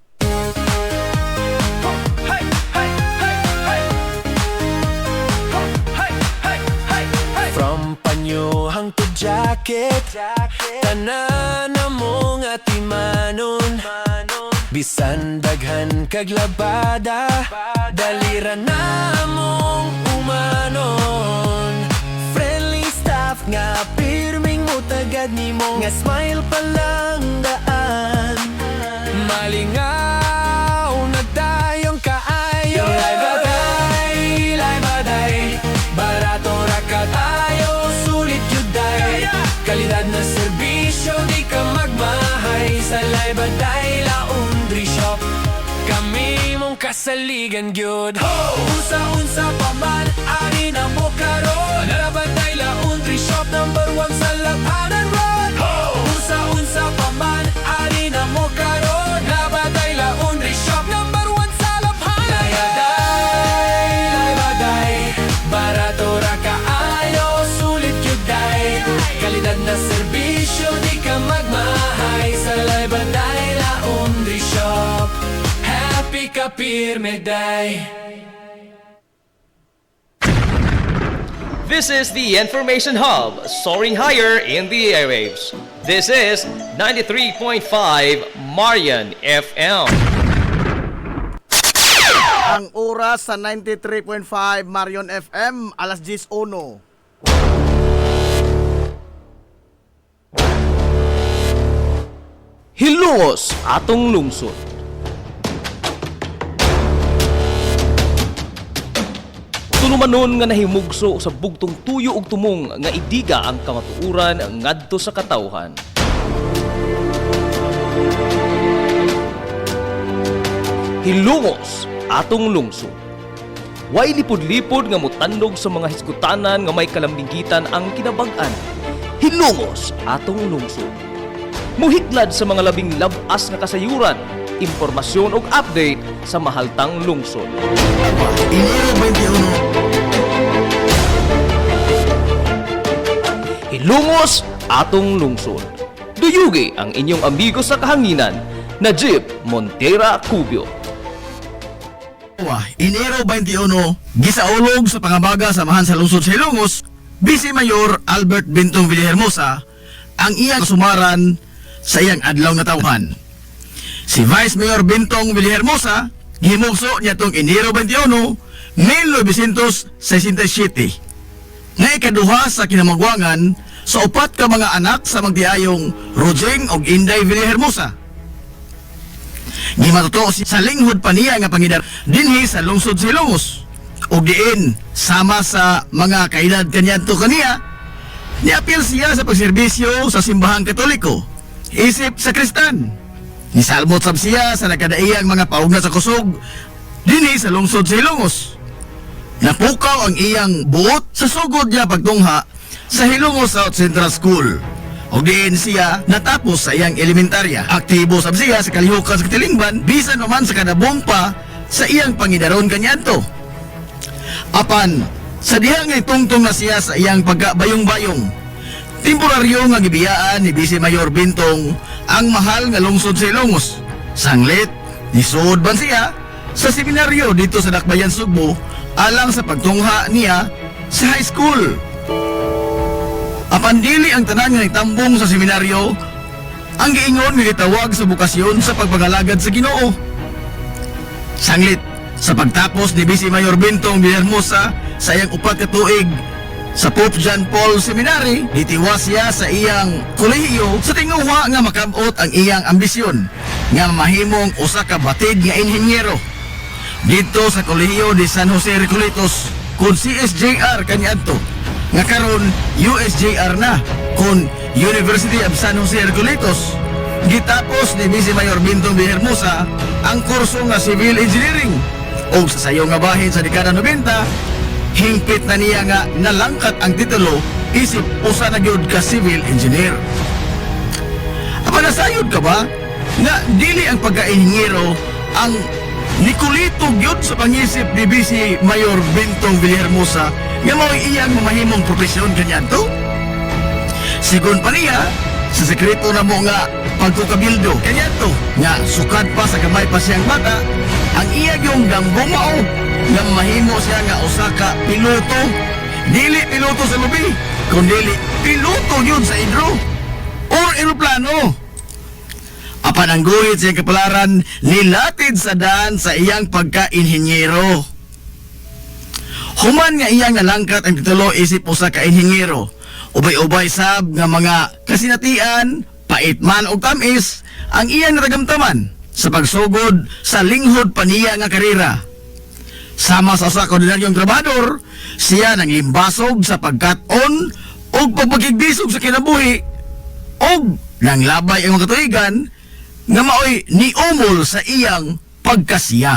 From panyo hangtod jacket Tanan na mong atimanon Bisan daghan kag labada Dalira na mong umanon Friendly staff nga pirming mo tagad ni mo Nga smile pa lang daan Malingaw na tayong kaayo Lay baday Barato ra ka tayo Sulit yuday Kalidad na serbisyo Di ka magmahay Sa lay baday Laundry shop Kami mong kasaligan gyud Unsa-unsa pa man Ari na mo karon Labaday Laundry shop Number 1 sa Labanan Road Unsa-unsa pa man Ari na mo karon Labaday Laundry shop Number 1 sa Labanan Labaday Barato ra kaayo Sulit yuday Kalidad na serbisyo Di ka magmahay Sa Labaday Laundry shop Happy ka pirme day This is the Information Hub, soaring higher in the airwaves. This is 93.5 Marian FM. Ang oras sa 93.5 Marion FM, alas 10:01. Hilongos atong lungsod. Tunumanon nga nahimugso sa bugtong tuyo ug tumong nga idiga ang kamatuuran ngadto sa katawhan. Hilongos atong lungsod. Way lipod-lipod nga mutandog sa mga hiskutanan nga may kalambigitan ang kinabag-an. Hilongos atong lungsod. Muhiglad sa mga labing labas nga kasayuran, impormasyon ug update sa mahaltang lungsod. Enero 21. Hilongos atong lungsod. Duyugi ang inyong amigo sa kahanginan, Najib Montera Cubio. Enero 21, gisaulog sa pangabaga samahan sa lungsod sa Hilongos, Vice Mayor Albert Bintong Villahermosa ang iyang sumaran sa iyang adlaw nga tawhan. Si Vice Mayor Bintong Villahermosa gihimugso niya tong Enero 21, 1967. Nga ikaduha sa kinamagwangan sa upat ka mga anak sa magdiayong Rojeng ug Inday Villahermosa. Gimatuto sa linghod pa niya nga pangidar dinhi sa lungsod sa Hilongos ug diin sama sa mga kaedad kanyanto kaniya niapil siya sa pagserbisyo sa simbahang Katoliko isip sa Kristan. Nisalmot sab siya sa nakadaiyang mga paugna sa kusog dinhi sa lungsod sa Hilongos. Napukaw ang iyang buot sa sugod niya pagtungha sa Hilongos South Central School. O diin siya natapos sa iyang elementarya. Aktibo sab siya sa kalihukan sa Katilingban bisan naman sa kadabong pa sa iyang pangidaron kanyanto. Apan sa diha nga tungtong na siya sa iyang pagkabayong-bayong, temporaryo nga gibiyaan ni Vice Mayor Bintong ang mahal nga lungsod sa Hilongos. Sanglit nisuod ban siya sa seminaryo dito sa Dakbayan, Sugbo alang sa pagtungha niya sa high school. Apan dili ang tanan nga nagtambong sa seminaryo ang giingon nga gitawag sa bukasyon sa pagpangalagad sa Ginoo. Sanglit sa pagtapos ni Vice Mayor Bintong Villahermosa sa iyang upat ka tuig sa Pope John Paul Seminary, ditiwas siya sa iyang kolehiyo sa tinguha nga makabot ang iyang ambisyon nga mahimong usa ka batid nga inhenyero dito sa Kolehiyo de San Jose Recoletos kun CSJR kaniadto nga karon USJR na kun University of San Jose Recoletos. Gitapos ni Vice Mayor Bintong Villahermosa ang kurso nga Civil Engineering o sa sayo nga bahin sa dekada 90, hingpit na niya nga nalangkat ang titulo isip usa na gyud ka civil engineer. Apa nasayod ka ba nga dili ang pagka-inhinyero ang nikulito gyud sa pangisip ni Vice Mayor Bintong Villahermosa nga mao iyang mamahimong profesyon kanyanto? Sigon pa niya, sa sekreto na mo nga pagkukabildo. Kanya to, nga sukad pa sa gamay pa siyang bata, ang iya yung gambumao nga mahimo siya nga usa ka piloto. Dili piloto sa lubi, kundi piloto yun sa hidro or eroplano. Apan ang guhit sa iyang kapalaran, nilatid sa daan sa iyang pagka-inhinyero. Human nga iyang nalangkat ang titulo isip usa ka inhinyero. Ubay-ubay sab nga mga kasinatian, pait man o tamis, ang iyang natagamtaman sa pagsugod sa linghod pa niya nga karera. Sama sa usa ka ordinaryong trabahador, siya nang limbasog sa pagkat-on o pagpagigdisog sa kinabuhi o nang labay ang mga katuigan nga maoy niumol sa iyang pagkasiya.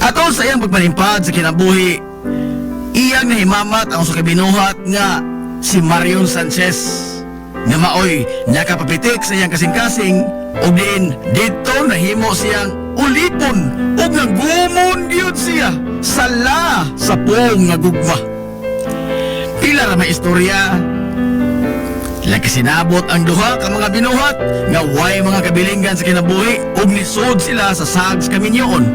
Atol sa iyang pagpanimpad sa kinabuhi, iyang nahimamat ang usa ka binuhat nga si Marion Sanchez nga maoy nakapapitik sa iyang kasing-kasing o din dito nahimo siyang ulipon o nga gumon gyud siya sala sa pong nga gugma. Pila ra may istorya lagi sinabot ang duha ka mga binuhat nga way mga kabilinggan sa kinabuhi ug nisod sila sa sags kaminyoon.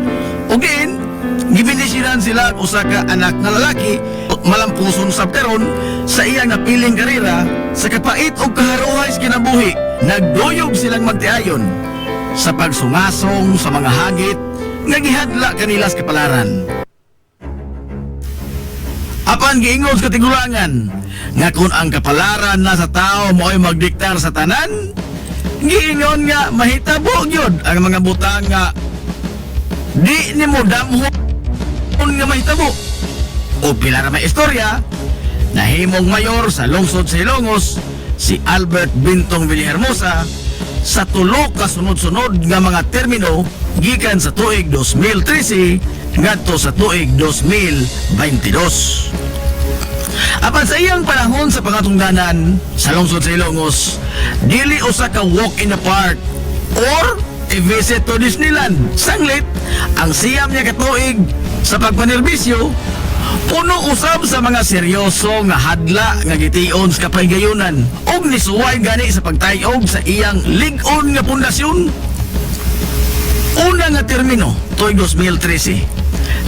Ug din gibinisiran sila og usa ka anak nga lalaki malampuson sa karon sa iyang napiling karera sa kapait ug kaharuhay sa kinabuhi. Nagduyog silang magtiayon sa pagsungasong sa mga hagit nga gihadla kanila sa kapalaran. Apan giingod sa katigulangan nga kung ang kapalaran na sa tao mo'y magdiktar sa tanan, giingon nga mahitabo gyud ang mga butang nga di nimo damhon nga mahitabo. O pila ra may istorya, nahimong mayor sa lungsod sa Ilongos si Albert Bintong Villahermosa sa tulo ka sunod-sunod nga mga termino gikan sa tuig 2013 ngadto sa tuig 2022. Apan sa iyang panahon sa pangatungdanan sa lungsod sa Ilongos, dili usa ka walk in the park or a visit to Disneyland. Sanglit, ang siyam niya katuig sa pagpanerbisyo, puno usab sa mga seryoso nga hadla nga gition sa kapahigayunan og nisuway gani sa pagtayog sa iyang lig-on nga pundasyon. Una nga termino, tuig 2013.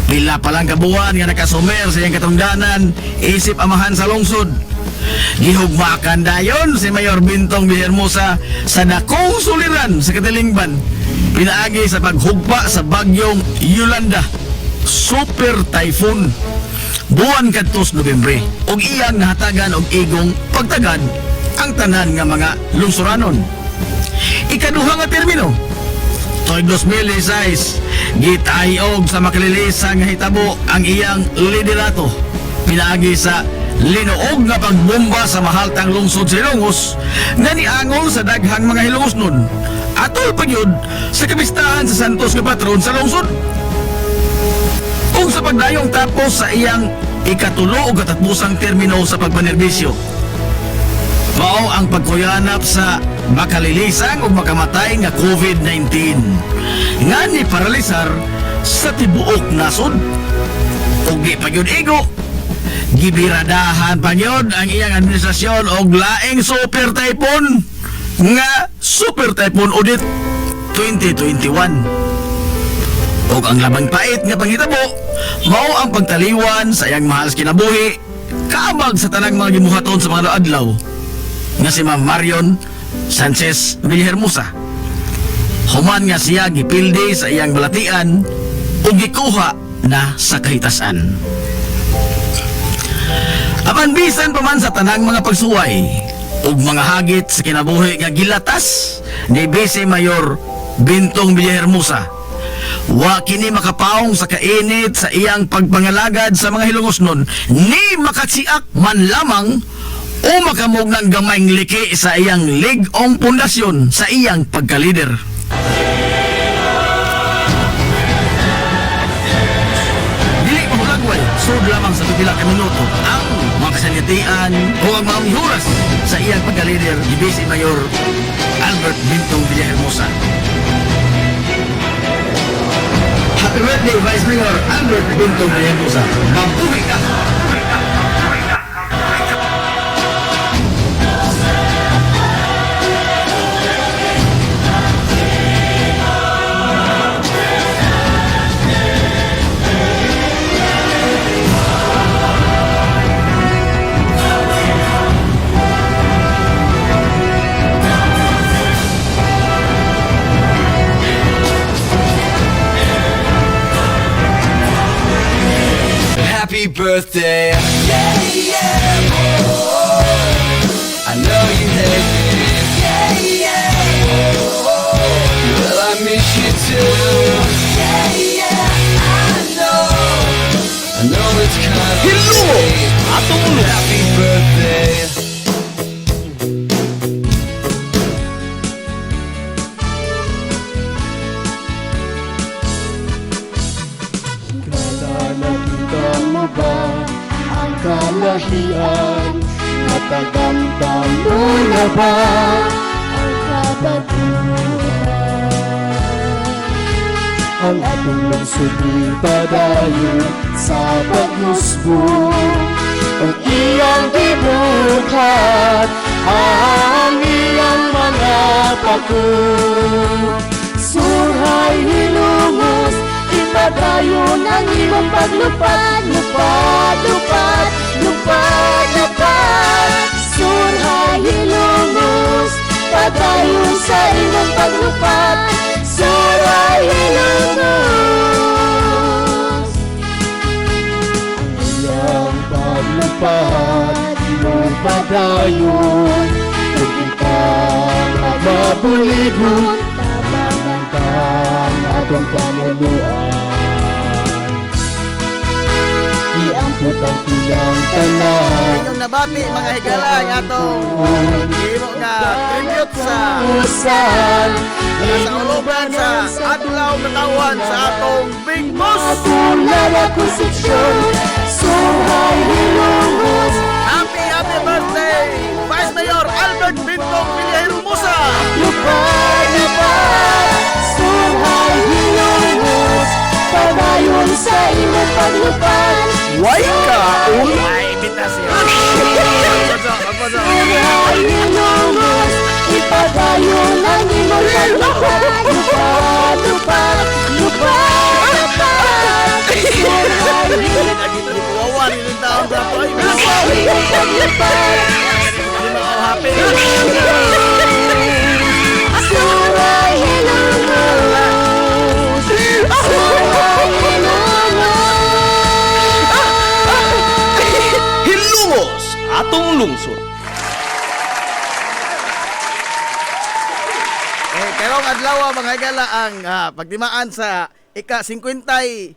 Pila pa lang kabuan nga nakasumer sa iyang katungdanan isip amahan sa lungsod. Gihugmakan dayon si Mayor Bintong Villahermosa sa dakong suliran sa Katilingban pinaagi sa paghugpa sa bagyong Yolanda, super typhoon, buwan kadtos Nobyembre, ug iyang nahatagan og igong pagtagad ang tanan nga mga lungsuranon. Ikaduha nga termino, tuig 2016, gitayog sa makalilisan nga hitabo ang iyang liderato pinaagi sa linuog nga pagbomba sa mahaltang lungsod sa Ilongos nga niangol sa daghang mga Ilongosnon atol pa gyud sa kapistahan sa Santos nga patron sa lungsod. Ug sa pagdayong tapos sa iyang ikatulo o katatpusang termino sa pagpanerbisyo, mao ang pagkuyanap sa makalilisan o makamatay nga COVID-19 nga ni paralisar sa tibuok nasod. Ug di pa gyud igo, gibiradahan pa gyud ang iyang administrasyon og laing super typhoon nga Super Typhoon Odette 2021. Og ang labang pait nga panghitabo mao ang pagtaliwan sa iyang mahal sa kinabuhi kaamag sa tanang mga gimuhaton sa mga adlaw nga si Ma'am Marion Sanchez Villahermosa. Human nga siya gipildi sa iyang balatian ug gikuha na sa kahitasan. Apan bisan pa man sa tanang mga pagsuway ug mga hagit sa kinabuhi nga gilatas ni Vice Mayor Bintong Villahermosa, wa kini makapaong sa kainit sa iyang pagpangalagad sa mga Hilongosnon ni makatsiak man lamang o makamog ng gamayng liki sa iyang lig-ong pundasyon sa iyang pagkalider. Dili mahulagway, sud lamang sa pipila ka minuto ang mga kasanitian o ang mga mihuras sa iyang pagkalider ni Vice Mayor Albert Bintong Villahermosa. Happy birthday, Vice Mayor Albert Bintong Villahermosa. Mabuhay ka! happy birthday. Yeah, yeah, oh, I know you hate me. Yeah, yeah, oh, well, I miss you too. Yeah, yeah, I know it's kind of late. Happy birthday. Nakita mo ba ang kalahian? Natagamdam mo na ba ang kabaguhan? Ang ating lungsod padayon sa pagmusbong, ang iyang gibuhat, ang iyang mga pako. Surhay hilungos, ipadayon ang iyong paglupad, lupad, lupad, lupad, lupad. Surhay hilungos, padayon sa iyong paglupad, surhay hilungos. Ang iyong paglupad, lupadayon, kung ikaw mabuligon, tabangan kang atong pamunuan. Iampot ang tiyang tanan, Inyong nabati mga higala nga atong imo nga tribute sa usan, sa uluban sa adlaw katawan sa atong Big Boss. tulad ako seksyon, surhay hilungos. Happy birthday Vice Mayor Albert Bintong Villahermosa. Lupad, lupad, surhay hilungos, padayon sa imong paglupad. Way ka ay bitasyon. Surhay hilungos, ipadayon ang imong paglupad. Lupad, lupad, lupad, lupad. Surhay hilungos, Wawan yung taon sa po. sa imong paglupad. Happy. Surhay hilungos, surhay hilungos. Hilumos atong lungsod. Karong adlaw mga higala ang pagtimaan sa ika-59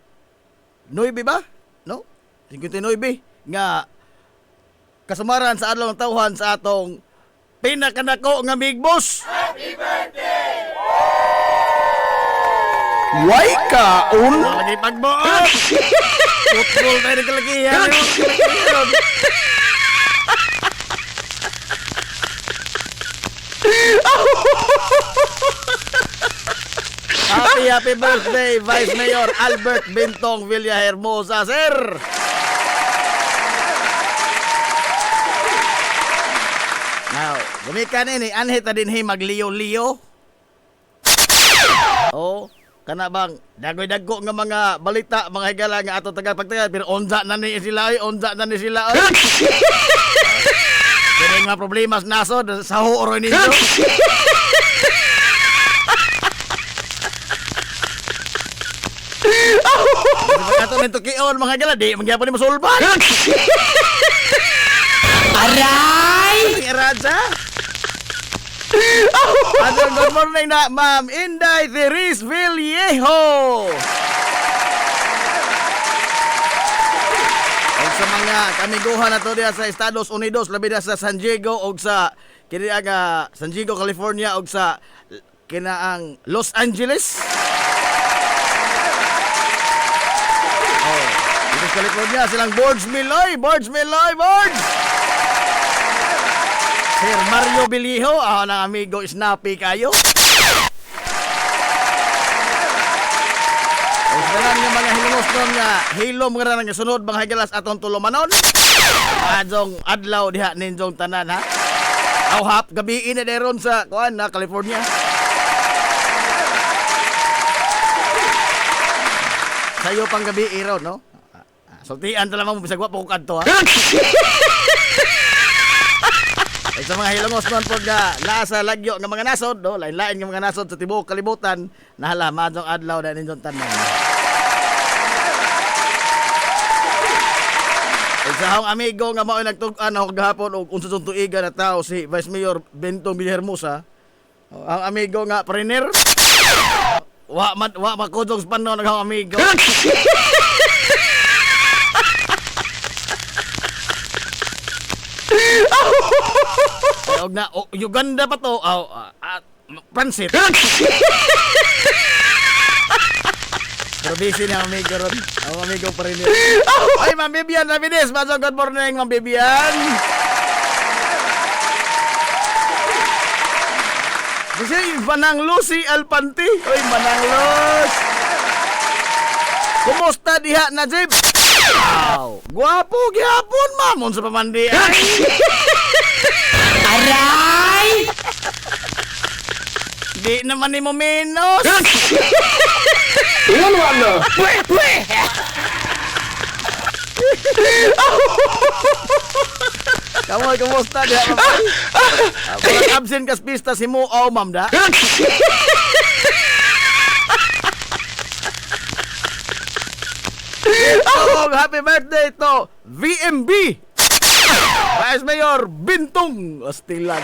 ba? No? 59 nga kasamaran sa adlaw ng tawhan sa atong pinakanako nga Big Boss. Happy birthday! Way kaon! Lagi pagbuot! Tutbol tayo ng kalagihan. Happy birthday Vice Mayor Albert Bintong Villahermosa, sir! Now, gumikan ini anhe ta dinhi magliyo-liyo. Oh, kana bang dagoy-dagko nga mga balita mga higala nga ato taga-pagtaga pero onza na ni sila oy. Kaya nga problema sa nasod sa huoro ninyo. Ato nito kion mga higala di magyapon ni masulban. Aray! Raja? Good morning na, Ma'am Inday Therese Villejo. O sa mga kamiguhan na to diya sa Estados Unidos, labi na sa San Diego o sa kiniang San Diego, California o sa kinaang Los Angeles. Oh, dito sa California silang Borge Miloy. Sir Mario Biliho, ng amigo Snappy kayo. O sinanan nga mga hilungos nun nga, hilom nga nga sunod mga higalas atong tulumanon. Adjong adlaw diha ninjong tanan ha. Awhap, gabi na deron sa kuan na California. Sayo pang gabi iraw, no? Sultian talaga mo, bisagwa po ko kanto ha. Ay sa mga hilongos nun po nga nasa lagyo ng mga nasod, no? Lain-lain ng mga nasod sa tibuok kalibutan, nahala, madong adlaw na ninyong tanan. sa akong amigo nga mao nagtug-an ako gahapon og unsa tong tuiga na tao si Vice Mayor Bentong Villahermosa. Ang amigo nga partner. Wa makudog sa panon ng akong amigo. Og na Uganda pa to. Pansit. Pero busy na ang amigo ron. Ang amigo pa rin yun. Ay, Ma'am Bibian, Rapides. Masong good morning, Ma'am Bibian. Kasi Manang Lucy Alpanti. Oy, Manang Luz. Kumusta diha, Najib? Wow. Guwapo, gihapon, mamon sa pamandian. Aray! Di naman ni mo menos. Ilan ano? Kamoy, kumusta diha, ma'am? Walang absent kas pista si mo, oh, ma'am da. Oh, happy birthday to VMB. Vice Mayor Bintong Astilan.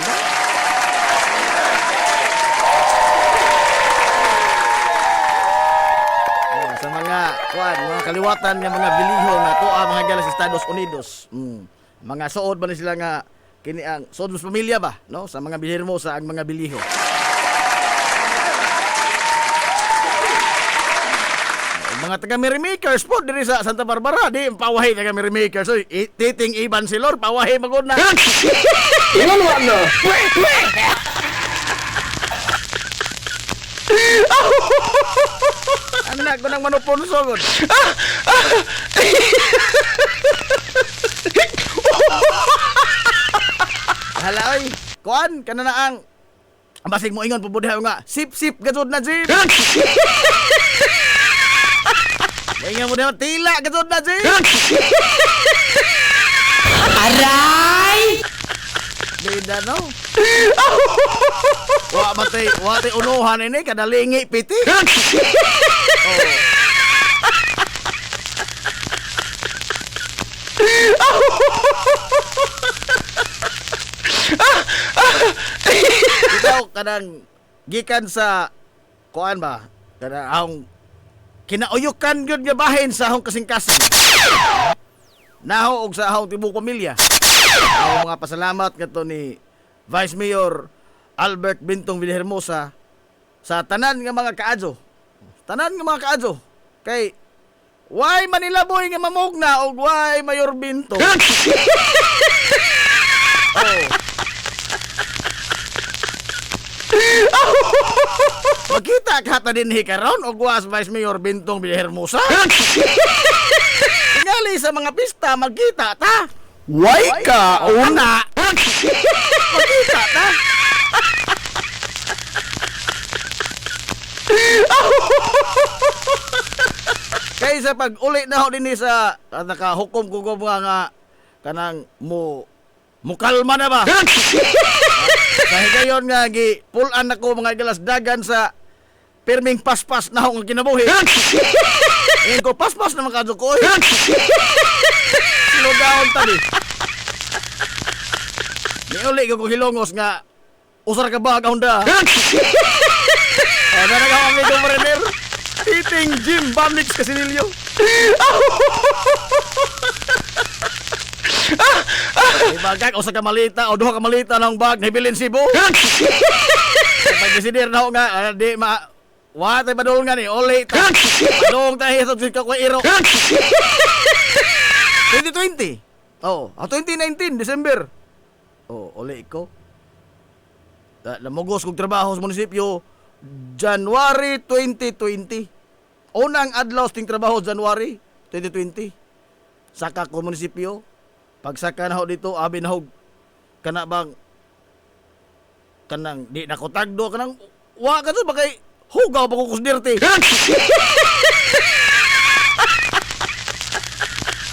Oh, sa mga kaliwatan ng mga biliho na to mga galas sa Estados Unidos. Mga suod ba ni sila nga kini ang suod sa pamilya ba, no? Sa mga Villahermosa ang mga biliho. Mga taga Merrymakers po diri sa Santa Barbara di pawahi taga Merrymakers. So, titing Iban Silor pawahi magod na. Ilan ano? Anak ko nang manupon sogod. Hala oy, kuan kana na ang basig mo ingon pubudiha nga sip-sip gazud na Jim. Ingon mo daw tila gazud na Jim. Aray! Bida no. Wa matay unuhan ini kadalingi piti. Ikaw kanang gikan sa kuan ba? Kanang ang kinauyukan gyud nga bahin sa akong kasing-kasing. Naho og sa akong tibuok pamilya. Ako mga pasalamat kadto ni Vice Mayor Albert Bintong Villahermosa sa tanan nga mga kaadyo. Tanan nga mga kaadyo. Kay why Manila boy nga mamugna og why Mayor Bintong. Magkita ka din hikaron og was Vice Mayor Bintong Villahermosa. Tingali sa mga pista magkita ta. Why ka una? Magkita ta. Kaysa pag uli na ho din sa nakahukom ko nga kanang mukalma na ba? Sa higayon nga pulan ako mga galas dagan sa pirming paspas na akong kinabuhi. Ngayon ko paspas na makadyo ko. Slow down tadi. Niuli ko hilongos nga usar ka ba kaunda. Ada na kami ko partner. Eating Jim Bamnix Casinillo. Ibagak usa ka malita o duha ka malita ng bag nibilin Cebu. Pag desider na ho nga di ma wa tay padol nga ni uli ta. Padong tayo sa ka ko iro. 2020. Oh, 2019 December. Oh, uli ko. Namugos kong trabaho sa munisipyo January 2020. Unang adlaw ting trabaho January 2020. Saka ko munisipyo. Pagsaka na ho dito, abi na ho kana bang kanang di na ko tagdo kanang wa ka to bagay hugaw pa ko kusdirte.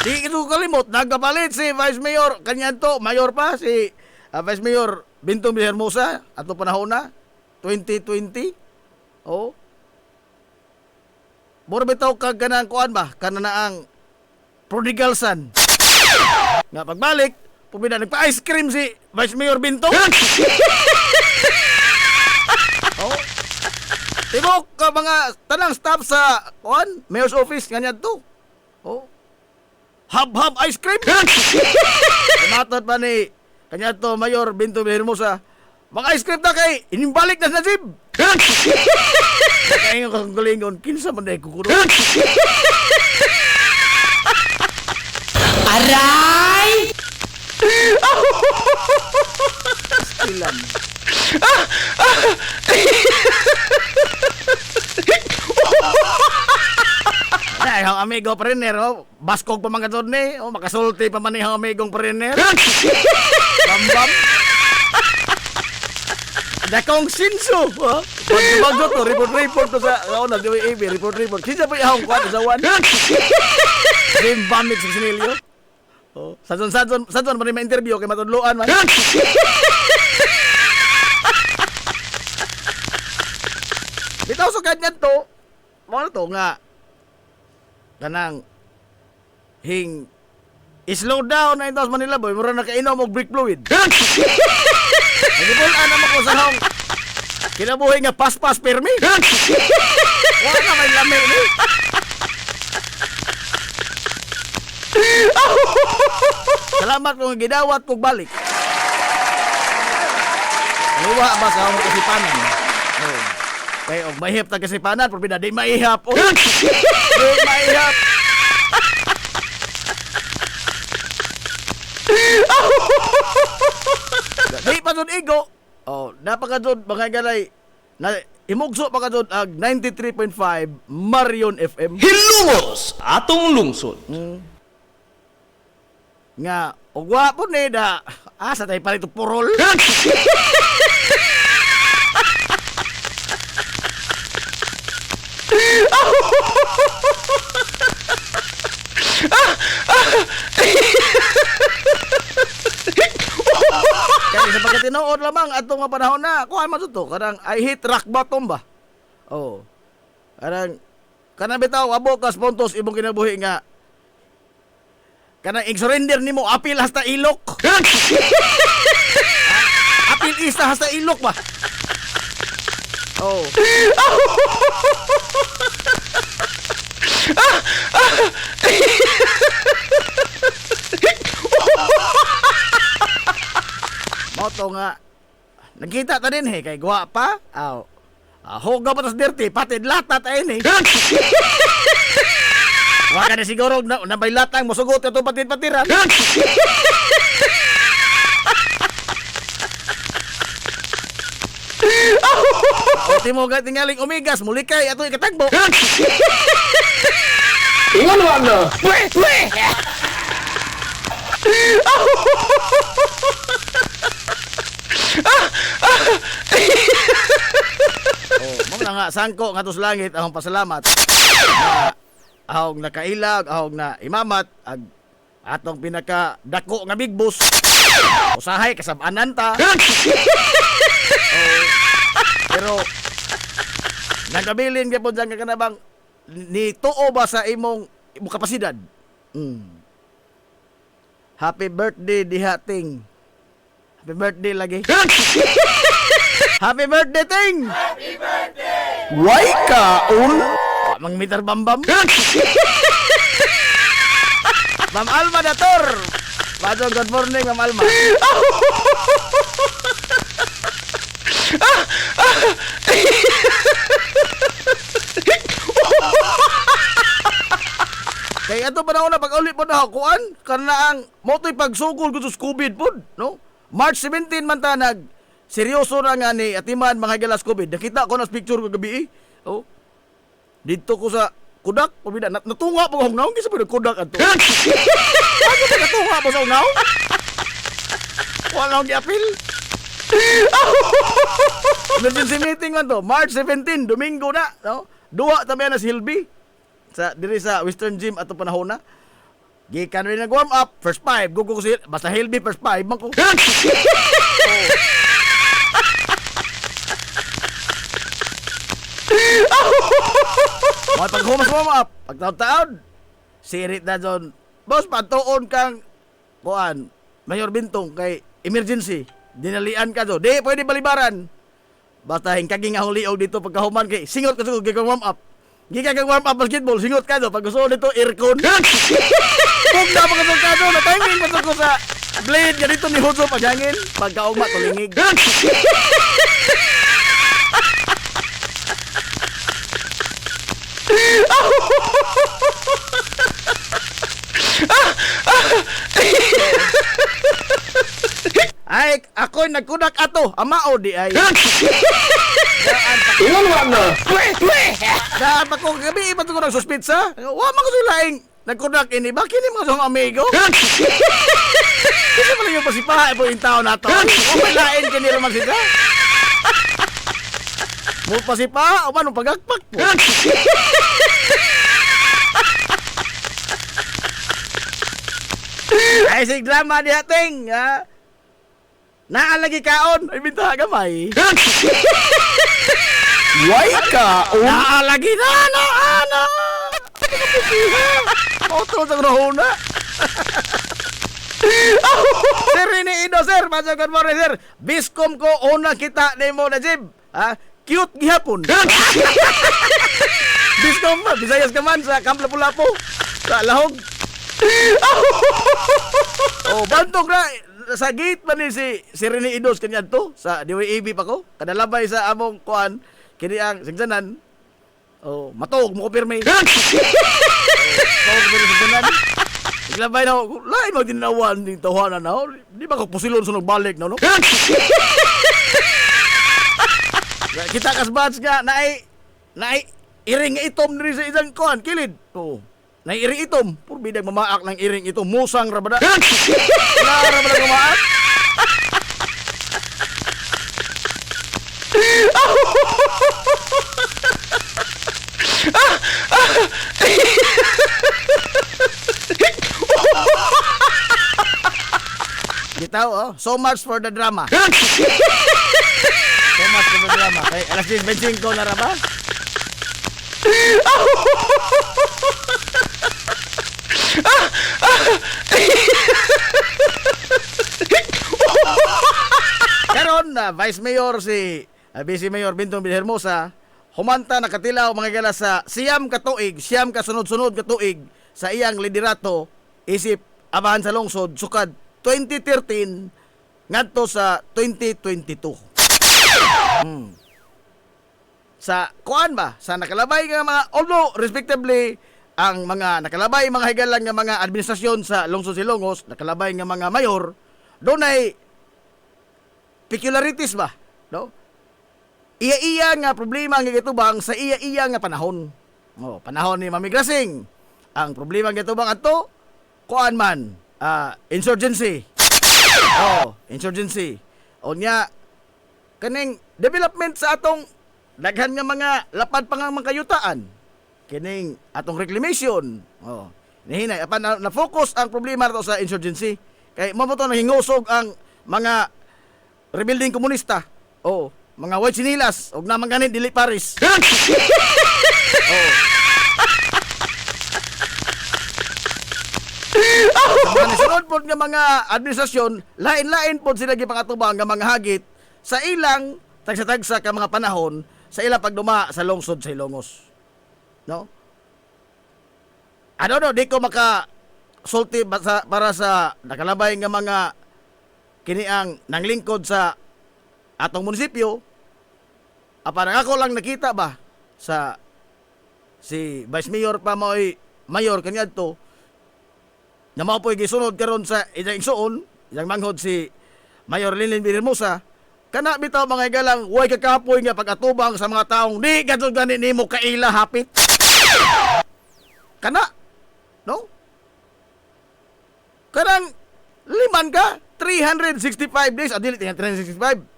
Di ito kalimot, nagapalit si Vice Mayor kanyan to, mayor pa si Vice Mayor Bintong Villahermosa ato panahon na 2020. Oh. Mura bitaw kag kanang kuan ba? Kana na ang prodigal son. Nga pagbalik, pumida nagpa-ice cream si Vice Mayor Binto. Oh. Tibok ka mga tanang staff sa Mayor's office ganyan to. Oh. Hab-hab ice cream. Matot pa ni kanya to Mayor Binto Hermosa. Mga ice cream ta kay inimbalik na sa Najib. Nakaingon kang gulingon kinsa man day kukudo. Aray! Ilan. Ay, ang amigo partner, oh. Baskog pa mga doon eh. Oh, makasulti pa man ni ang amigong partner. Bam-bam. Dakong sinso. Oh. Pag-bagot to, report to sa WAB, report. Kinsa pa yung kwan sa one? Bam-bam sa sinilyo. Oh, sadon pa rin ma-interview kay matudluan man. Bitaw sa ganyan to, mga to nga, kanang slow down na ito sa Manila boy, mura nakainom og brake fluid. Nagibulan naman ko sa hong kinabuhi nga pas-pas permi. Wala na may lamig ni. Salamat kung gidawat kong balik. Luwa ba sa akong kasipanan? Oh. Kaya og mahihap ta kasipanan, pero di maihap. Oh. Di maihap. Di pa doon igo. Oh, napaka doon mga galay. Na imugso pa ka doon ang 93.5 Marion FM. Hilungos atong lungsod. Nga, ugwa po ni da. Asa tayo pa rito purol. Kaya sa pagkatinood lamang atong mga panahon na, kuha man to, karang I hit rock bottom ba? Oh. Karang bitaw abokas puntos imong kinabuhi nga kanang i-surrender nimo apil hasta ilok. Apil isa hasta ilok ba? Oh. Moto nga nakita ta din kay gwapa. Aw. Hoga pa tas dirty patid latat ay ni. Wa ka na siguro na may latang mosugot ato patid-patiran. Oti mo ga tingaling umigas mulikay ato ikatagbo. Ingon mo no. Mo na nga sangko nga tos langit akong pasalamat. Ahong nakailag, ahong na imamat ag atong pinaka dako nga big boss. Usahay kasab-anan ta. Pero nagabilin gyapon jang kanabang ni tuo ba sa imong kapasidad. Happy birthday dihating. Happy birthday lagi. Happy birthday ting. Happy birthday. Why kaon? Mang meter bambam. Ma'am Alma Dator. Badong good morning Ma'am Alma. Kaya ato panahon na pag-ulit po na hakuan karena ang moto'y pagsugol ko sa COVID po, no? March 17 man ta nag seryoso na nga ni atiman mga galas COVID. Nakita ko na picture ko gabi oh. Dito ko sa kudak, pabida natunga po akong naong kisa po kudak ato. Ano ba natunga po sa unaw? Wala akong di-apil. Emergency meeting man to, March 17, Domingo na, no? Duwa tabi na si Hilby sa diri sa Western Gym ato panahon na. Gikan rin nag-warm up, first 5, gugo ko si basta Hilby first 5 man ko. Mga pag-humas warm up, pagtaon-taon, sirit na dyan, boss, patuon kang kuan, Mayor Bintong kay emergency. Dinalian ka do. Di pwede balibaran. Basta hingkaging nga liog dito pagkahuman kay singot ka sa gigong warm up. Giga kang warm up basketball, singot ka do. Pag gusto dito aircon. Kung na mga ka do, na timing pa ko sa blade nga dito ni Hodzo paghangin. Pagkaugma tulingig. Ay, ako'y nagkunak ato, amao di ay. Ingon ano? Daan pa ko gabi, iba ko nagsuspitsa. Wa man ko sulaing nagkunak ini, bakit ni mga song amigo? Kasi pala yung pasipaha po yung tao na to. O may lain ka nila man sila. Mo pasipaha, o man pagagpak po. Ay, sig drama di ating, ha? Naalagi kaon, ay binta gamay. Why ka? Naalagi na, ana. Otro sa grahona. Sir, iniido, sir. Masagot mo rin, sir. Biskom ko, una kita ni mo na, Jib. Ha? Cute gihapon. Biskom pa, Bisayas ka man sa Kamp Lapu-Lapu. Sa Lahog. Oh, bantok na. Sa gate man ni si Rini Idos kanyan to. Sa DWAB pa ko. Kadalabay sa among kuan. Kini ang sigdanan. Oh, matog mo ko pirmi. Matog mo sigdanan. Iglabay na ako. Lain mo dinawan ng tawanan na. Di ba ko pusilon sunog balik na, no? Kita kasbats nga, naay iring itom niri sa isang kuan, kilid. Oo. Naay iring itom. Purbidang mamaak ng iring itom. Musang rabada. Wala rabada mamaak. Bitaw, oh. So much for the drama. So much for the drama. Kay alas 10:25 na ra ba? Karon na Vice Mayor si Vice Mayor Bintong Villarmosa humanta nakatilaw mga gala sa siyam ka sunod-sunod ka tuig sa iyang liderato isip abahan sa lungsod sukad 2013 ngadto sa 2022. Sa kuan ba sa nakalabay nga mga although respectively ang mga nakalabay mga higalan nga mga administrasyon sa lungsod Silongos nakalabay nga mga mayor dunay peculiarities ba no iya nga problema nga gitubang sa iya nga panahon panahon ni Mami Grasing ang problema nga gitubang ato kuan man insurgency insurgency unya kaning development sa atong daghan nga mga lapad pa nga mga kayutaan kining atong reclamation nihinay apan na focus ang problema nato sa insurgency kay mabuto na hingusog ang mga rebuilding komunista mga white sinilas og naman ganit dili Paris sunod po nga mga administrasyon lain-lain po sila gipangatubang nga mga hagit sa ilang tagsa-tagsa ka mga panahon sa ilang pagduma sa lungsod sa Ilongos. No? Ano di ko sulti para sa nakalabay nga mga kiniang nanglingkod sa atong munisipyo. Parang ako lang nakita ba sa si Vice Mayor pa mo'y mayor kanyadto na mao po'y gisunod karon sa ilang igsuon, ilang manghod si Mayor Lilin Villarmosa. Kana bitaw mga igalang way kakapoy nga pag-atubang sa mga taong di gadto gani nimo kaila hapit. Kana no? Karang liman ka 365 days adili 365.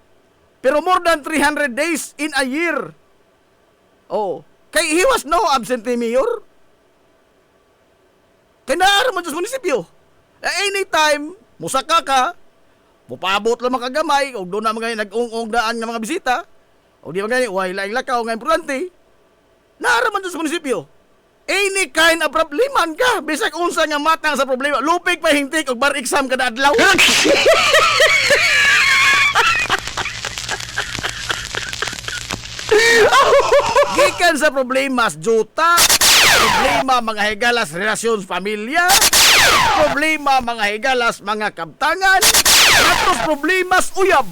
Pero more than 300 days in a year. Kay he was no absentee mayor. Kaya naaraman sa munisipyo. Anytime, musaka ka, mupabot lang makagamay, o doon na mga nag-ung-ung daan ng mga bisita, o di mga ganyan, laing lakaw, nga importante, naaraman sa munisipyo. Any kind of probleman ka. Bisag unsa nga matang sa problema. Lupig pa hintik og bar exam kada adlaw. Gikan sa problema juta, problema mga higalas relasyon pamilya, problema mga higalas mga kabtangan, atos problemas uyab.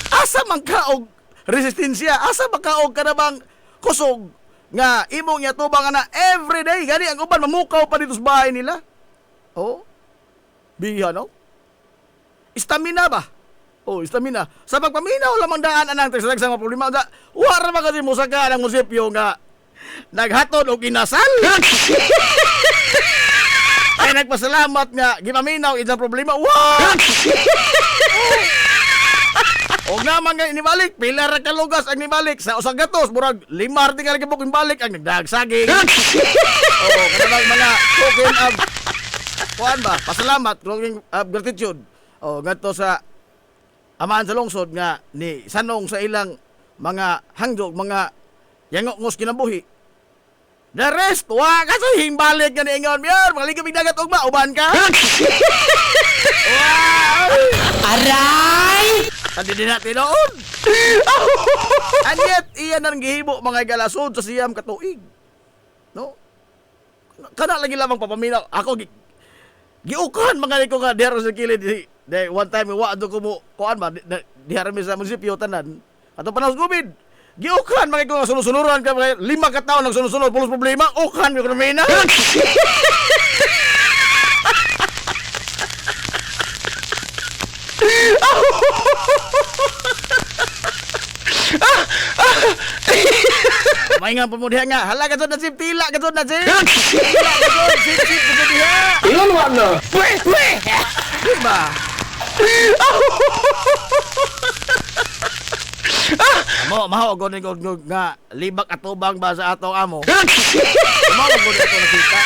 Asa man ka og resistensya, asa man ka og kanabang kusog nga imong niya tubang na everyday gani ang uban mamukaw pa dito sa bahay nila. Oh. Biya, no? Stamina ba? Oh, stamina. Sa pagpaminaw lamang daan anang sa mga problema. Wara ba kasi musaka ng musipyo nga naghatod o kinasal? Ay nagpasalamat nga gipaminaw isang problema. Wow! O naman nga inibalik, pila ra kalugas ang nibalik sa usang gatos, murag limar di ka nagibok balik ang nagdagsaging. Oh, kanang mga token of kuan ba? Pasalamat, token of gratitude. Oh, ngadto sa amaan sa lungsod nga ni sanong sa ilang mga hangjog, mga yangok ngos kinabuhi. The rest, wa kasi himbalik nga ni ingon, Mier, mga ligabig dagat ugma, uban ka? Wow! Aray! Hindi din natin noon. And yet, iyan ang gihibo mga galasod sa siyam katuig. No? Kana lagi lamang papaminaw. Ako, giukan mga niko nga, diharo sa kilid. One time, waado ko mo, kuan ba, diharo mi sa munisipyo, tanan. Ato panahon gubid. Giukan mga ko nga sunusunuran ka, 5 ka taon nagsunusunod, pulos problema, ukan, yung kumina. May nga po mo diha nga. Hala ka na sip. Tila ka na sip. Tila ka sip. Sip ka diha. Ingon mo ano? Diba? Amo, maho ko nga libak atubang ba sa atong amo. Maho ko dito nakita.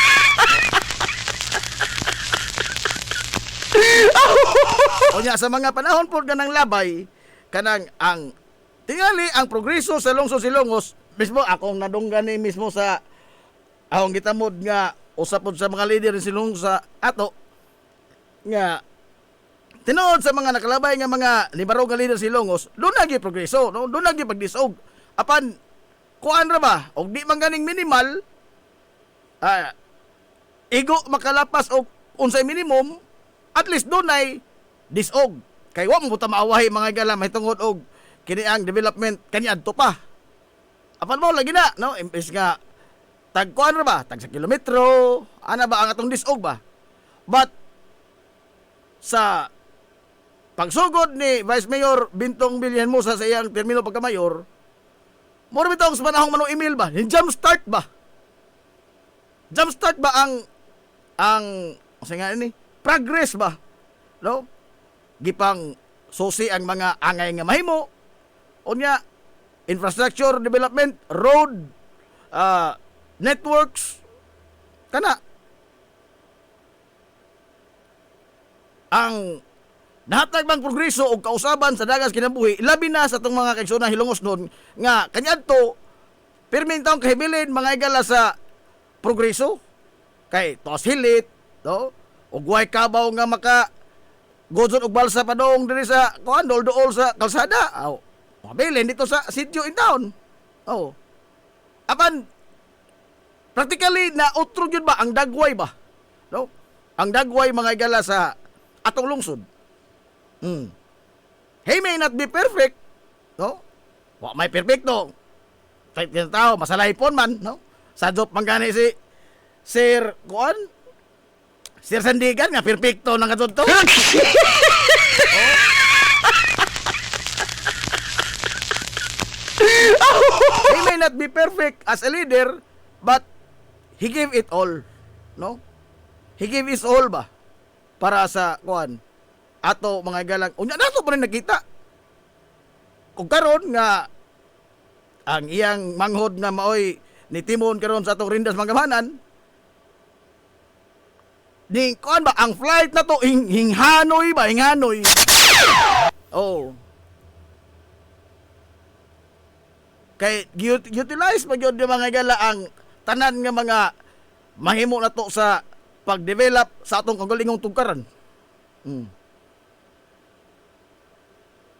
O niya, sa mga panahon po ng labay, kanang ang tingali ang progreso sa lungsod Silongos, mismo akong nadunggan ni mismo sa akong gitamod nga usapod sa mga leader ni Silongos sa ato nga tinuod sa mga nakalabay nga mga libarog nga leader Silongos, doon nagi progreso, no? Doon nagi pagdisog. Apan kuan ra ba? Og di man ganing minimal igo makalapas og unsay minimum, at least doon ay disog. Kay wa mo buta maawahi mga galam hitungod og kini ang development kaniadto pa. Apan mo lagi na, no? Imbes nga tag kuan ra ba? Tag sa kilometro, ana ba ang atong disog ba? But sa pagsugod ni Vice Mayor Bintong Villanmosa sa iyang termino pagkamayor, mo rin itong sa panahong manong email ba? Jump start ba? Jump start ba ang kasi nga ini? Progress ba? No? Gipang susi ang mga angay nga mahimo. Unya, infrastructure development, road, networks, kana. Ang nahatag bang progreso o kausaban sa dagas kinabuhi, labi na sa itong mga kaigsoon hilongos nun, nga kanyadto, pirming taong kahibilin, mga igala sa progreso, kay tos hilit, no? Ugway kabaw nga maka godzon og balsa pa doong diri sa kuan dool sa kalsada. Aw, mabilin dito sa sitio in town. Oh. Apan practically na utro gyud ba ang dagway ba? No? Ang dagway mga igala sa atong lungsod. Hey, may not be perfect, no? Wa may perfecto. Kahit tao masalahipon man, no? Sadop mangani si Sir kuan Sir Sandigan nga perfecto nang kadto. He may not be perfect as a leader, but he gave it all, no? He gave his all ba para sa kuan ato mga galang. Unya nato pa rin nakita. Kung karon nga ang iyang manghod nga maoy ni Timon karon sa atong Rindas Mangamanan, di kuan ba ang flight na to hinghanoy ba hinghanoy Oh. Kay utilize pa gyud yung mga gala ang tanan nga mga mahimo na to sa pag-develop sa atong kagalingong tugkaran.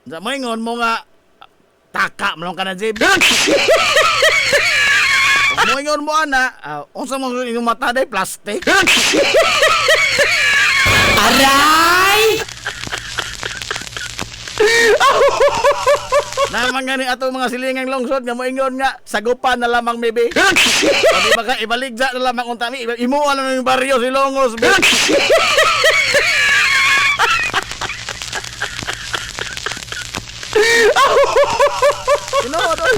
Sa moingon mo nga taka man ka na Jeb. Moingon mo ana, unsa mo inyong mata day plastic? Aray! Naman nga ni atong mga silingang lungsod nga moingon nga sagupan na lamang maybe. Sabi ba ka ibaligja na lamang kung tami imuha na yung baryo si Longos. Sino doon?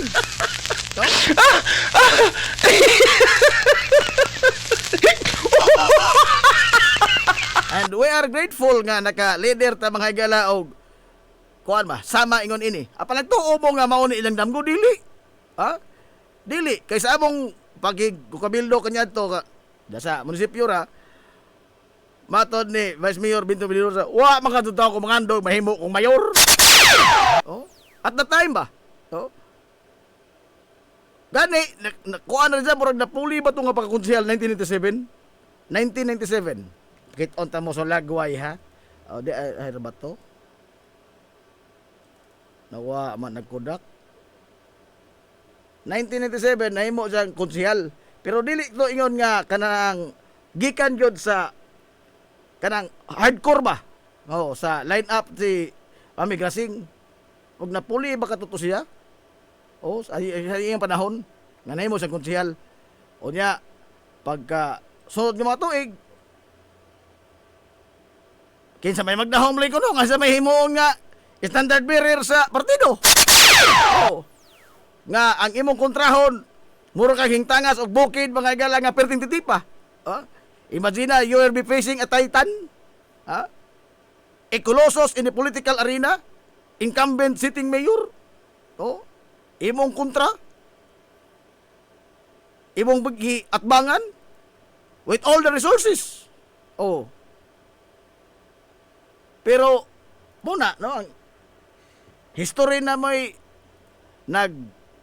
And we are grateful nga naka-leader ta mga higala og kuan ba sama ingon ini. Apa nagtuo mo nga mao ni ilang damgo dili. Ha? Dili kaysa among pagkabildo kanya to ka sa munisipyo ra. Matod ni Vice Mayor Binto Bilirosa, wa makatutaw ko mangandog mahimo kong mayor. Oh, at the time ba? Oh. Gani, kuan na dyan, murag napuli ba ito nga pagkakonsihal 1997? 1997. Kit on mo sa lagway, ha? O, di, ay ba to? Nawa, man, nagkudak. 1997, nahimo dyan konsihal. Pero dili to ingon nga, kanang, gikan yun sa, kanang, hardcore ba? O, sa line-up si Mami Grasing. Huwag napuli ba katuto siya? O, sa iyang panahon, nga nahimo sa konsihal. O niya, pagka sunod ng mga tuig, kinsa may magdahom lay ko no, nga sa may himuon nga standard bearer sa partido. O, nga ang imong kontrahon, muro kang hingtangas o bukid, mga igala nga perting titipa. Imagine, you will be facing a titan. A colossus in the political arena, incumbent sitting mayor. O, imong kontra, imong bagi atbangan with all the resources. Oh. Pero muna no, ang history na may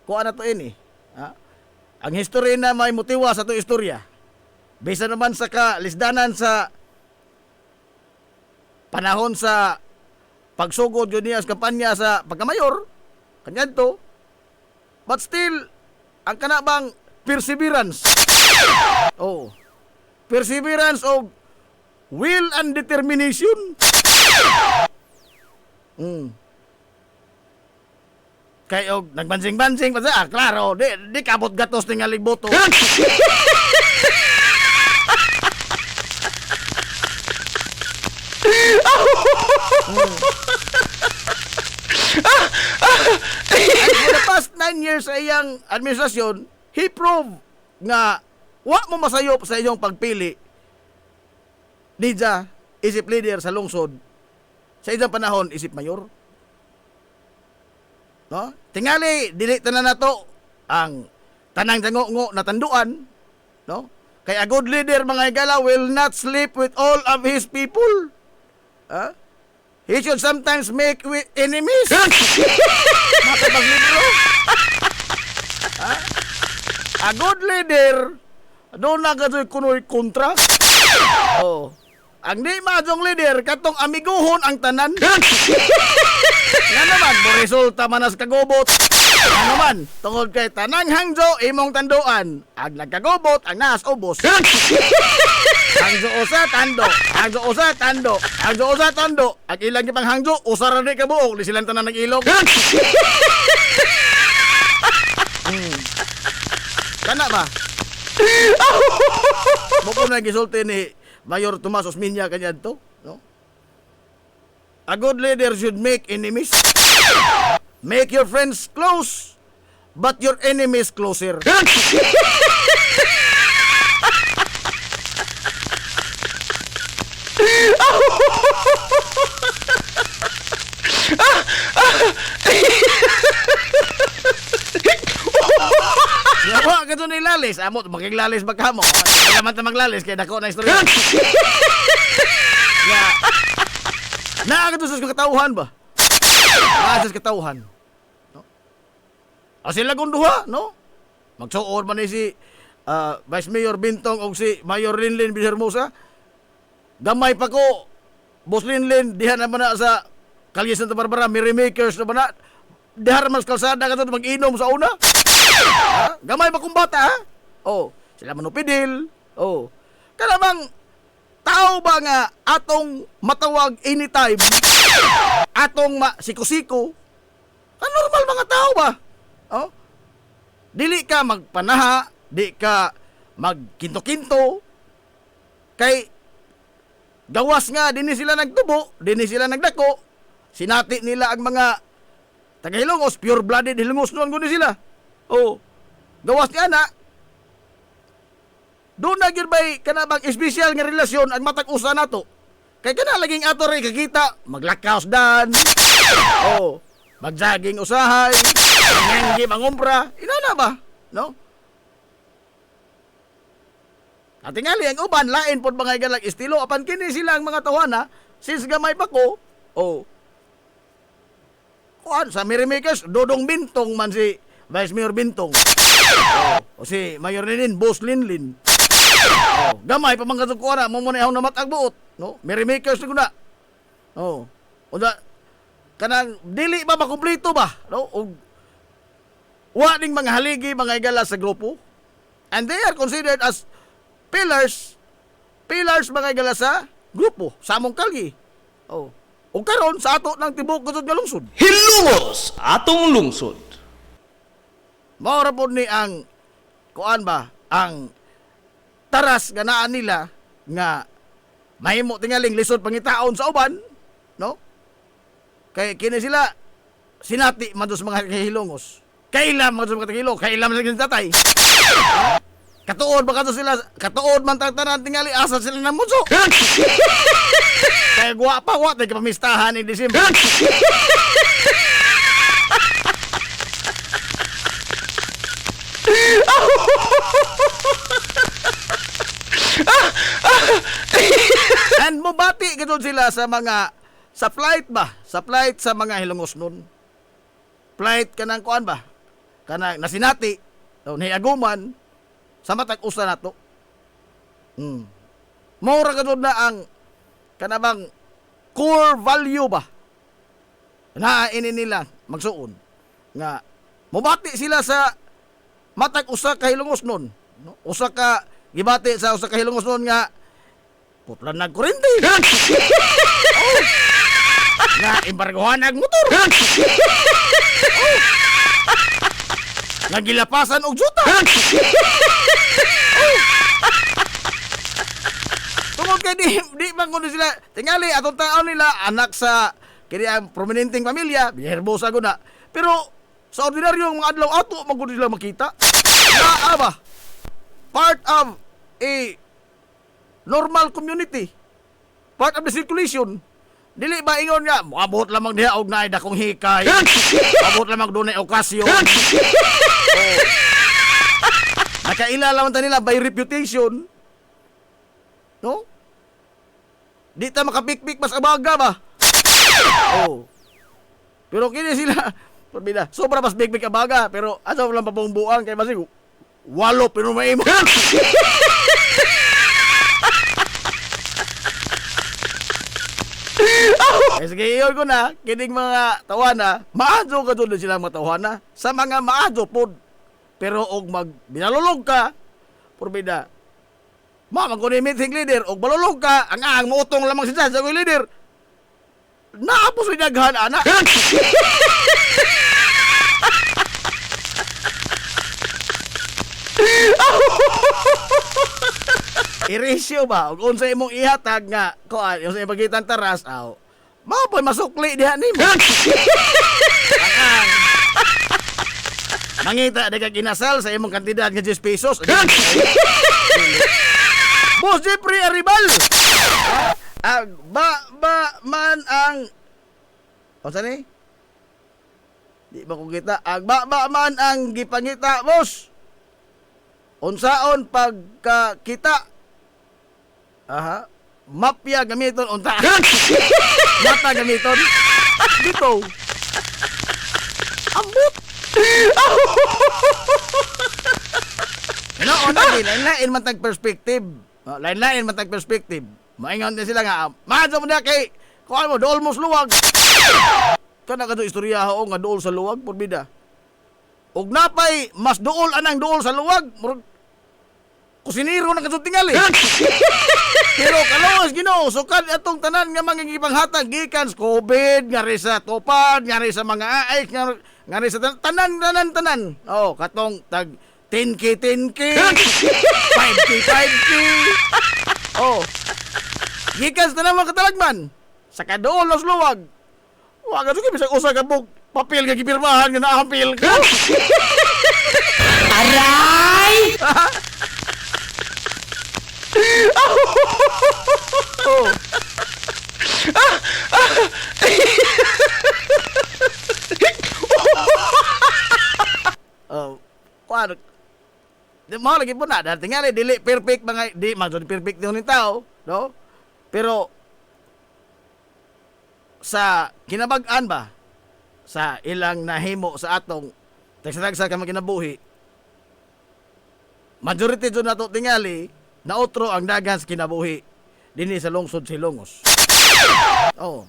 kuha na to ini. Ang history na may motiwa sa to istorya. Bisa naman sa kalisdanan sa panahon sa pagsugod yun niya sa kampanya sa pagkamayor, kanyan to. But still, ang kanabang perseverance. Oh. Perseverance of will and determination. Kaya nagbansing-bansing pa sa klaro, di kabot gatos ng aliboto. And for the past 9 years sa iyang administrasyon, he proved nga wa mo masayop sa iyong pagpili Nidja, isip leader sa lungsod, sa isang panahon, isip mayor. No? Tingali, dili tanan na to ang tanang jango na tanduan. No? Kaya a good leader, mga igala, will not sleep with all of his people. He should sometimes make with enemies. Makapaglibro. A good leader, doon na gato'y kuno'y kontra. Oh. Ang di majong leader, katong amiguhon ang tanan. Nga naman, mo resulta manas kagubot. Nga naman, tungod kay tanang hangjo, imong tanduan. Ang nagkagubot, ang nas ubos. Hangjo usa, tando. Hangjo usa, tando. Hangjo usa, tando. Ang ilang gipang hangjo, usara ni kabuok. Di silang tanan nag-ilog. Kana ba? Mukha na gisulti ni Mayor Tomas Osminya kanya to, no? A good leader should make enemies. Make your friends close, but your enemies closer. Yawa ka doon ilalis. Amo, magiglalis ba ka mo? Kaya naman maglalis, kaya dako na istorya. Naa ka doon sa katauhan ba? Maasas katawhan. No? O sila kung duha, no? Magsuon man ni si Vice Mayor Bintong o si Mayor Linlin Bishermosa. Gamay pa ko, Boss Linlin, diha naman na sa Kalye Santa Barbara, Merrymakers naman na. Diha naman sa kalsada ka to mag-inom sa una. Ha? Gamay pa kong bata, ha? Oh, sila manupidil. Oh. Kana bang tao ba nga atong matawag anytime? Atong siko-siko? Normal mga tao ba? Oh? Dili ka magpanaha, di ka magkinto-kinto. Kay gawas nga, dini sila nagtubo, dini sila nagdako. Sinati nila ang mga taga-Hilongos, pure-blooded Hilongos noon kundi sila. Oh, gawas nga na. Doon na yun ba'y kanabang espesyal nga relasyon ang matag-usa nato. Kay kana laging ato rin kakita, maglakaos dan. Oh, magjaging usahay, mangyangi, mangumpra. Inana ba? No? At tingali, ang uban, lain po mga galang estilo. Apan kini sila ang mga tawana, since gamay pa ko, oh, kuan, sa Merrymakers, Dodong Bintong man si Vice Mayor Bintong. Oh, o si Mayor Linlin, Boss Linlin. Oh, gamay pa mga kuan na, muna na matagbuot. No? Merrymakers na kuna. Oh, o da, kanang, dili ba makumplito ba? No? O, waning mga haligi, mga igala sa grupo. And they are considered as pillars mga igala sa grupo, sa among kalye. Oh. O karon sa ato ng tibok kusod nga lungsod. Hilongos atong lungsod. Mao ra pod ni ang kuan ba, ang taras nga naa nila nga mahimo tingaling lisod pangitaon sa uban, no? Kay kini sila sinati man sa mga kahilongos. Kailan man sa mga kahilong, kailan man sa tatay. Katuod ba kato sila? Katuod man tanan tingali asa sila ng muso. Kaya guwapa wa tay pamistahan ni December. And mubati gidon sila sa mga sa flight ba? Sa flight sa mga Hilongos nun. Flight kanang kuan ba? Kanang nasinati, niaguman sa matag usa nato. Mura gidon na ang kanabang core value ba? Na ini nila magsuon nga mubati sila sa matag usa ka Hilongos nun. No? Usa ka gibati sa usa ka Hilongos nun nga putlan nag kurente. Oh. Nga embargohan ang motor. Oh. Nagilapasan og juta. Oh. Tungod kay di man kuno sila tingali atong taon nila anak sa kini ang prominenteng pamilya, Bishermosa guna. Pero sa ordinaryong mga adlaw ato man kuno sila makita. Naa ba? Part of a normal community. Part of the circulation. Dili ba ingon nga, moabot lamang diha og naay dakong hikay. Moabot lamang dunay okasyon. Oh. Nakaila lamang ta nila by reputation. No? Di ta makapikpik mas abaga ba? Oh. Pero kini sila, pabila, sobra mas big abaga, pero asa lang papungbuang kay masig walo pero maimo. Sige, iyon ko na, kining mga tawana, maadyo ka doon sila mga tawana, sa mga maadyo po, pero og binalulog ka, purbida, mamang ko ni meeting leader, og balulog ka, ang mautong lamang siya sa leader, naapos yung naghan, anak. I-ratio ba? Kung sa imong ihatag nga, kuan, yung sa imong pagitan taras, mapoy masukli diha nimo. Mangita daga kinasal sa imong kantidad nga 10 pesos. Boss Jeffrey Aribal. Man ang unsa ni? Di ba ko kita? Man ang gipangita, boss. Unsaon pagkakita? Aha. Mapya gamiton unta. Mata gamiton. Dito. mo lagi, lain-lain man tag perspective. Lain-lain man tag perspective. Maingon din sila nga, madyo mo na kay, kuha mo, dool mo sa luwag. Kana ka istorya ho nga dool sa luwag, porbida. Og napay, mas dool anang dool sa luwag, kusiniro na kasong tingali. Pero kalawas Ginoo, sukad atong tanan nga mangigipanghatag gikan sa COVID, nga rin sa tupad, nga rin sa mga aay, nga rin sa tanan. Oh, katong tag 10K, 5K. Oh. Gikan sa tanan mga katalagman. Sa kadool los luwag. Wa ka sugi bisag usa ka bug papel nga gipirmahan nga naampil ka. Aray! Oh. Oh, kuan. Di mo lagi po na dati nga dili perfect mga di magod perfect yung tao, no? Pero sa kinabag-an ba sa ilang nahimo sa atong tagsa-tagsa ka kinabuhi. Majority jud nato tingali na otro ang daghan sa kinabuhi dinhi sa lungsod Silongos. Oh.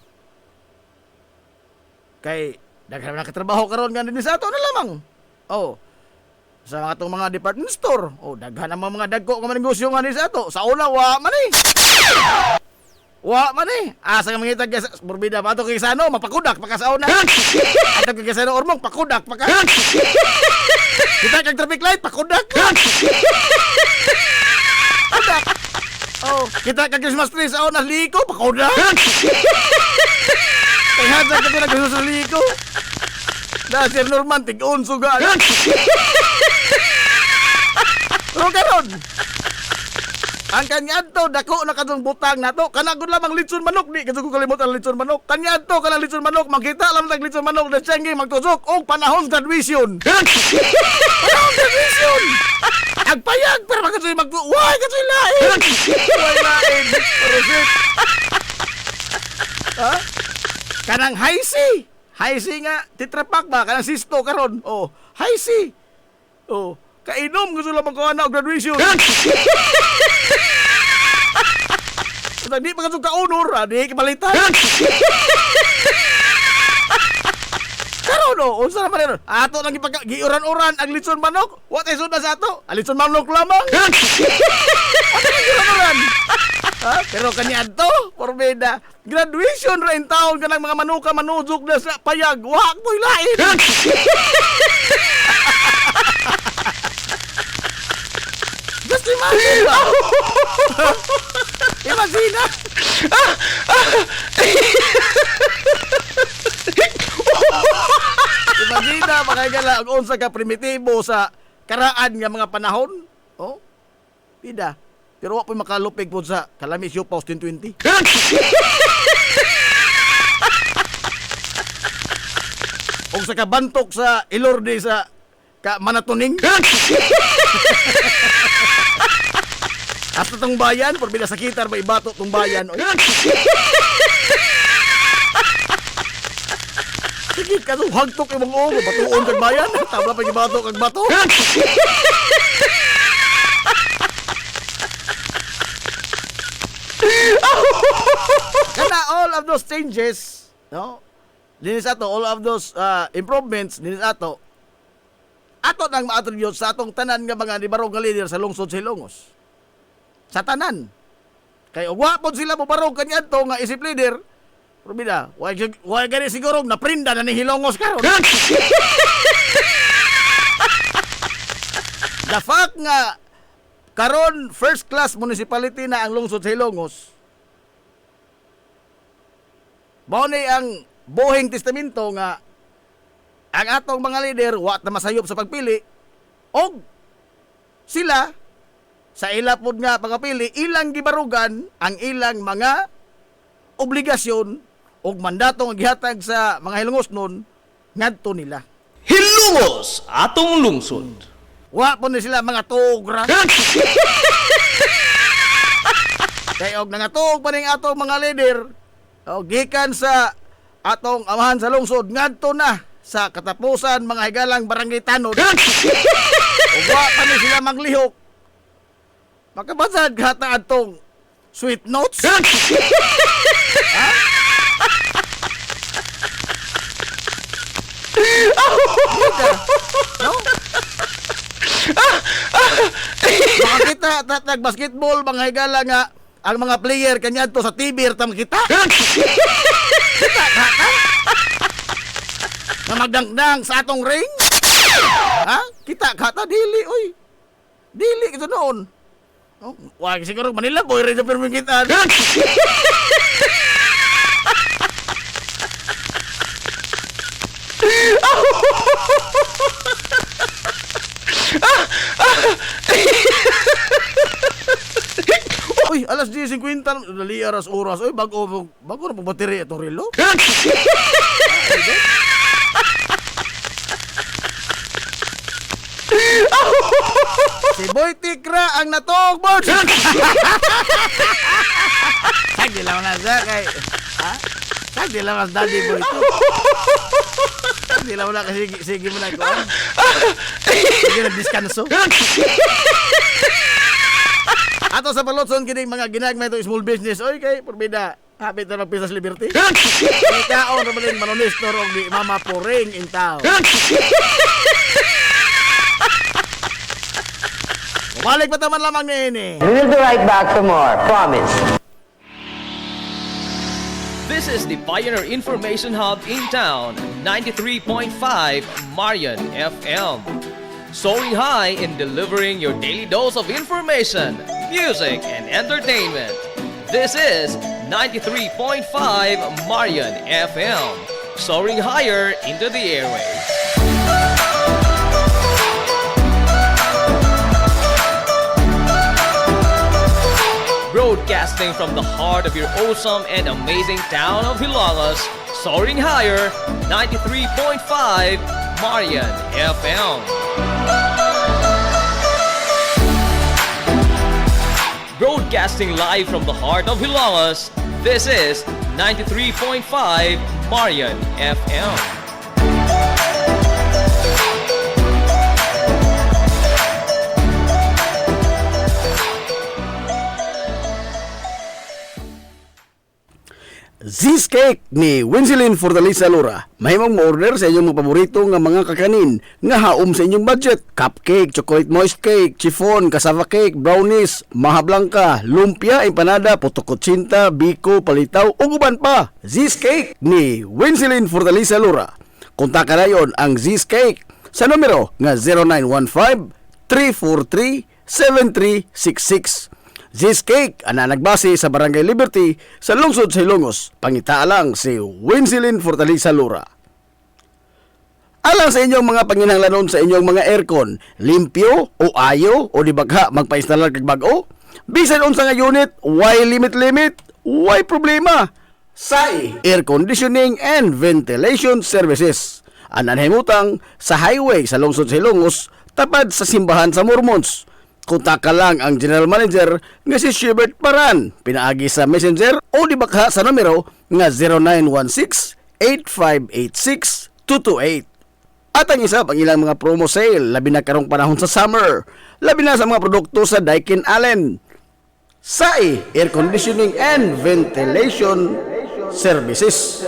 Kay daghan na katrabaho karon nga dinhi sa ato na lamang. Oh. Sa mga tong mga department store, oh daghan ang mga dagko nga negosyo nga dinhi sa ato. Sa una wa man eh. Wa man eh. Asa nga mangitag sa burbida pa ato kay Sano mapakudak pa ka sa una. Ato kay Sano Ormong pakudak pa ka. Kita kag traffic light pakudak. Pakudak. Oh, kita kag Christmas tree sa una liko pakudak. Kay hazard ka nag sa liko. Da Sir Norman tig-on suga. Pero karon ang kanyadto dako na kadong butang nato kana gud lamang litson manok di kadto ko kalimot ang litson manok kanyadto kana litson manok makita lang tag litson manok na siyang magtusok og panahon graduation. Panahon graduation. Agpayag pero magkatsoy why katsoy lain. Why lain. Prosit. Ha? Kanang high C. High C nga titrapak ba kanang sisto karon. Oh, high C. Oh, kainom gusto lamang ko ana og graduation. Di pa ka honor, di kipalitan. Karon no, unsa naman ron? Ato lang giuran-uran ang litson manok. What is na sa ato? Ang litson manok lamang. Ato lang giuran-uran. Ha? Pero kanya ato, porbeda. Graduation ra in taon kanang mga manuka manuzok na sa payag. Wa ko'y lain. Just imagine ba? Imagine na. Imagine na, makagala ang unsa ka primitibo sa karaan nga mga panahon. Oh, pida. Pero wa po makalupig po sa Kalamis Show Post 1020. O sa kabantok sa Ilorde sa Manatuning. At itong bayan, porbida sa kitar, may bato itong bayan. Sige ka itong hagtok yung mga ogo, batuon kag bayan. Tabla pa yung bato kag bato. Kana all of those changes, no? Dinis ato, all of those improvements, dinis ato nang ma-attribute sa atong tanan nga mga nibarog nga leader sa lungsod Silongos. Sa tanan. Kay ugwa pod sila mo barog kaniadto nga isip leader. Probida, way gani siguro na prinda na ni Hilongos karon. The fact nga karon first class municipality na ang lungsod sa Hilongos. Mao ni ang buhing testamento nga ang atong mga leader wa ta masayop sa pagpili og sila sa ila pod nga pagpili ilang gibarugan ang ilang mga obligasyon og mandato nga gihatag sa mga Hilongosnon ngadto nila. Hilongos, atong lungsod. Wa po ni sila mga tugra. Kay og nangatuog pa ning atong mga leader o gikan sa atong amahan sa lungsod ngadto na sa katapusan mga higalang barangay tanod. Ug wa pa ni sila maglihok Makabasad ka ta atong sweet notes? No? Baka kita tatag basketball mga higala nga ang mga player kanya to sa TV tam kita. Kita ka? Na magdangdang sa atong ring? Ha? Kita ka ta dili oy. Dili kita noon. Oh, wag siguro Manila boy rin sa pirming kita. Uy, alas 10:50 dali oras. Uy, bago na pagbateri itong relo. Si Boy Tikra ang natog, boss. Sagdi lang na sa kay. Ha? Sagdi lang mas daddy boy ito. Sagdi lang na kasi sige mo na ko. Sige na diskanso. Ato sa palotson kining mga ginagmay to small business. Oy kay porbida. Happy to ng Pisos Liberty. Ikaw na balin manonistor og di mama poring in town. Balik pa taman lamang ni ini. We will be right back for more. Promise. This is the Pioneer Information Hub in town, 93.5 Marian FM. Soaring high in delivering your daily dose of information, music, and entertainment. This is 93.5 Marian FM. Soaring higher into the airwaves. Broadcasting from the heart of your awesome and amazing town of Hilangas, soaring higher, 93.5 Marian FM. Broadcasting live from the heart of Hilangas, this is 93.5 Marian FM. Cheesecake ni Winsilin Fortaleza Lura. Mahimong mo-order sa inyong mga paborito nga mga kakanin nga haom sa inyong budget. Cupcake, chocolate moist cake, chiffon, cassava cake, brownies, maha blanca, lumpia, empanada, puto kutsinta, biko, palitaw, ug uban pa. Cheesecake ni Winsilin Fortaleza Lura. Kontakan na yon ang Cheesecake sa numero nga 0915-343-7366. Cheesecake ana nagbase sa Barangay Liberty sa lungsod sa Ilongos. Pangita lang si Winsilin Fortaleza Lura. Alang sa inyong mga panginahanglanon sa inyong mga aircon, limpyo o ayo o di bagha magpa-installer kag bag-o? Bisan unsa nga unit, why limit, why problema? SAI Air Conditioning and Ventilation Services. Anan himutang sa highway sa lungsod sa Ilongos, tapad sa simbahan sa Mormons. Kontak lang ang General Manager nga si Shubert Paran. Pinaagi sa Messenger o di bakha sa numero nga 0916-8586-228. At ang isa pang ilang mga promo sale, labi na karong panahon sa summer, labi na sa mga produkto sa Daikin Allen. SAI Air Conditioning and Ventilation Services.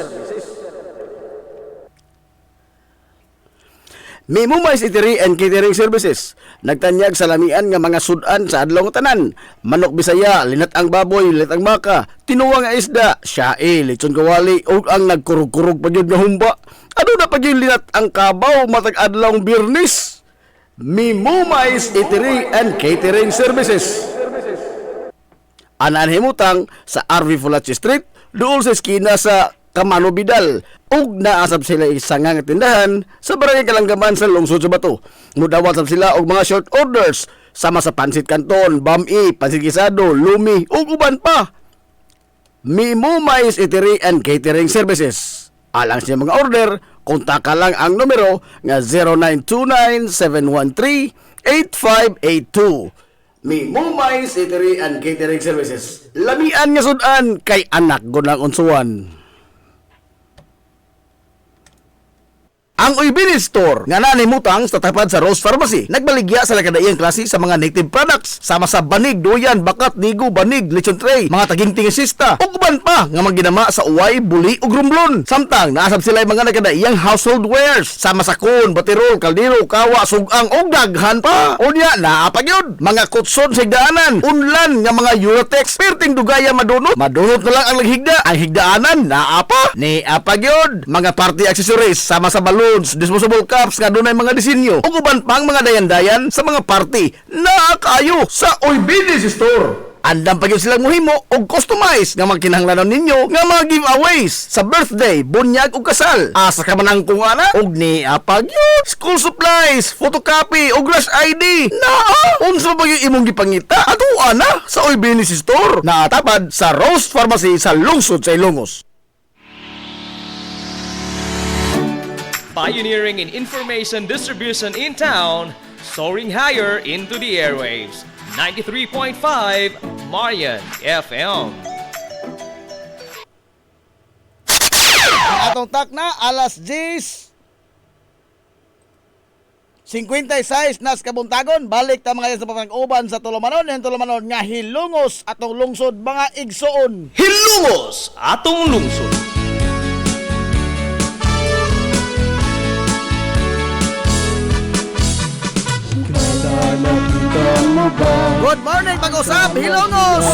Mimumais Eatery and Catering Services. Nagtanyag sa lamian nga mga sudan sa adlaw nga tanan. Manok Bisaya, linat ang baboy, linat ang baka, tinuwa nga isda, syae, lechon kawali, ug ang nagkurug-kurug pa gyud nga humba. Ano na pa gyud linat ang kabaw matag adlaw Biyernes. Mimumais Eatery and Catering Services. Anan himutang sa RV Fulachi Street, dool sa eskina sa Kamano Bidal, ug naasab sila isang nga tindahan sa Barangay Kalanggaman sa lungsod sa Bato. Mudawat sab sila og mga short orders sama sa pansit canton, bami, pansit gisado, lumi ug uban pa. Mimumais Eatery and Catering Services. Alang sa mga order, kontaka lang ang numero nga 0929-713-8582. Mimumais Eatery and Catering Services. Lamian nga sudan kay anak gunang unsuan. Ang Uybini Store nga nanimutang sa tapat sa Rose Pharmacy nagbaligya sa lakadaiyang klase sa mga native products sama sa banig, duyan, bakat, nigo, banig, lechon tray, mga taging-tingisista ug uban pa nga magginama sa uway, buli ug rumblon. Samtang naasab sila mga nakadaiyang household wares sama sa kun, batirol, kaldero, kawa, sugang ug daghan pa. Unya naa pa gyud mga kutson sa higdaanan, unlan nga mga Eurotex perting dugaya madunot na lang ang laghigda. Ang higdaanan naa pa ni apa gyud mga party accessories sama sa balon, disposable cups nga dunay mga disenyo ug uban pang mga dayan-dayan sa mga party na kayo sa Uybini Store. Andam pa gyud silang mohimo og customize nga magkinahanglanon ninyo nga mga giveaways sa birthday, bunyag ug kasal. Asa ka man ang kung ana og ni apag yun, school supplies, photocopy ug rush ID. Naa, unsa ba yung imong gipangita? Ato ana sa Uybini Store na tapad sa Rose Pharmacy sa lungsod sa Ilongos. Pioneering in information distribution in town, soaring higher into the airwaves. 93.5 Marian FM. Ang atong takna alas 10:56 nas kabuntagon, balik ta mga sa pag-uban sa Tulumanon, yung Tulumanon nga hilungos atong lungsod mga igsoon. Hilungos atong lungsod. Good morning, pag-usap, hilongos!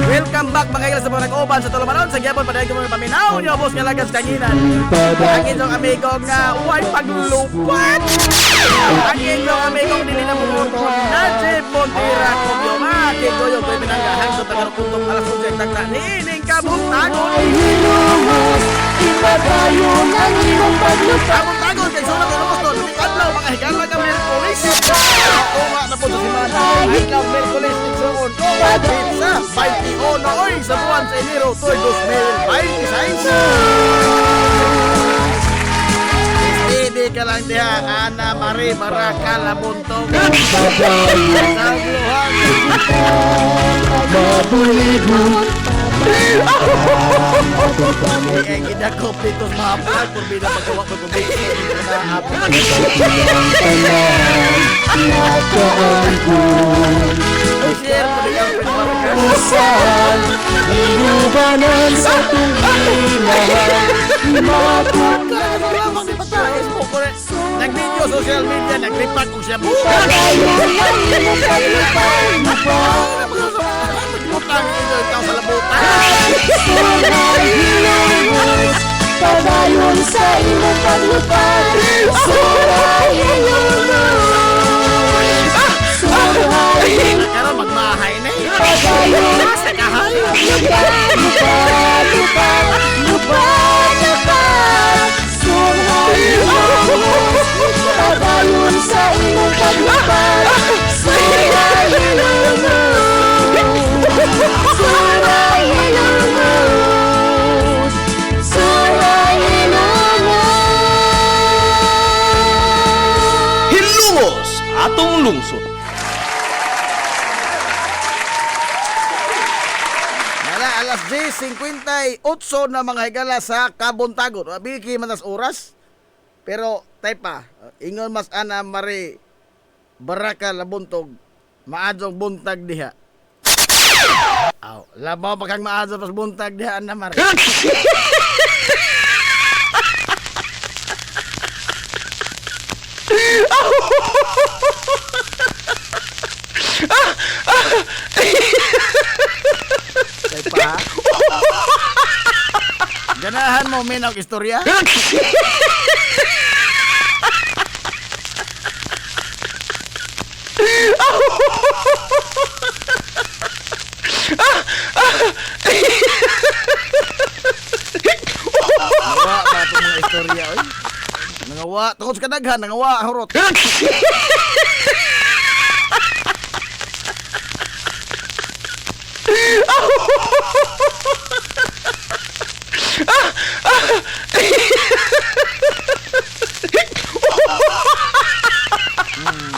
Welcome back mga ilas sa mga nag-uban sa Tulumanon. Sa gyapon padayon ko mga paminaw niyo, boss kalagas kanginan. Ang inyong amigong nga huwag paglupat. Ang inyong amigong dili na mumoto. Najib Montira Kubyo Maki Goyo Koy Pinanggahang sa Tagaraputong alas 11 takta nining kabuntagon. Kabuntagon kay sulat ng Lungsod. Adlaw mga higala ka Merkulis. Uma na po sa simana. Adlaw Merkulis igsoon. Pizza 21 na oy sa buwan sa Enero toy 2026. Hindi ka lang diha, Ana Marie Baraka Labuntong. Ang idakop dito sa mahapag, purbida pagkawa ko kung dito na hapag. I-share mo din ang pinbaraka. Inubanan sa Nag-video social media, nag-report kung siya buka. Butang ito, ikaw sa labutan. Padayon sa imong paglupad. Karon magmahay na eh. Padayon sa kahay. Padayon sa imong paglupad. Hilungos atong lungsod. Nala, alas 10:58 na mga higala sa Kabuntagon. Mabiki man as oras. Pero, tay pa, ingon mas Ana Marie Baraka Labuntog, maadjong buntag diha. Aw, labaw pa kang maadjong pas buntag diha, Ana Marie. Tay pa, ganahan mo minaw istorya? Nangawa ba itong mga istorya, oy? Nangawa, tungkol sa kadaghan, nangawa, hurot.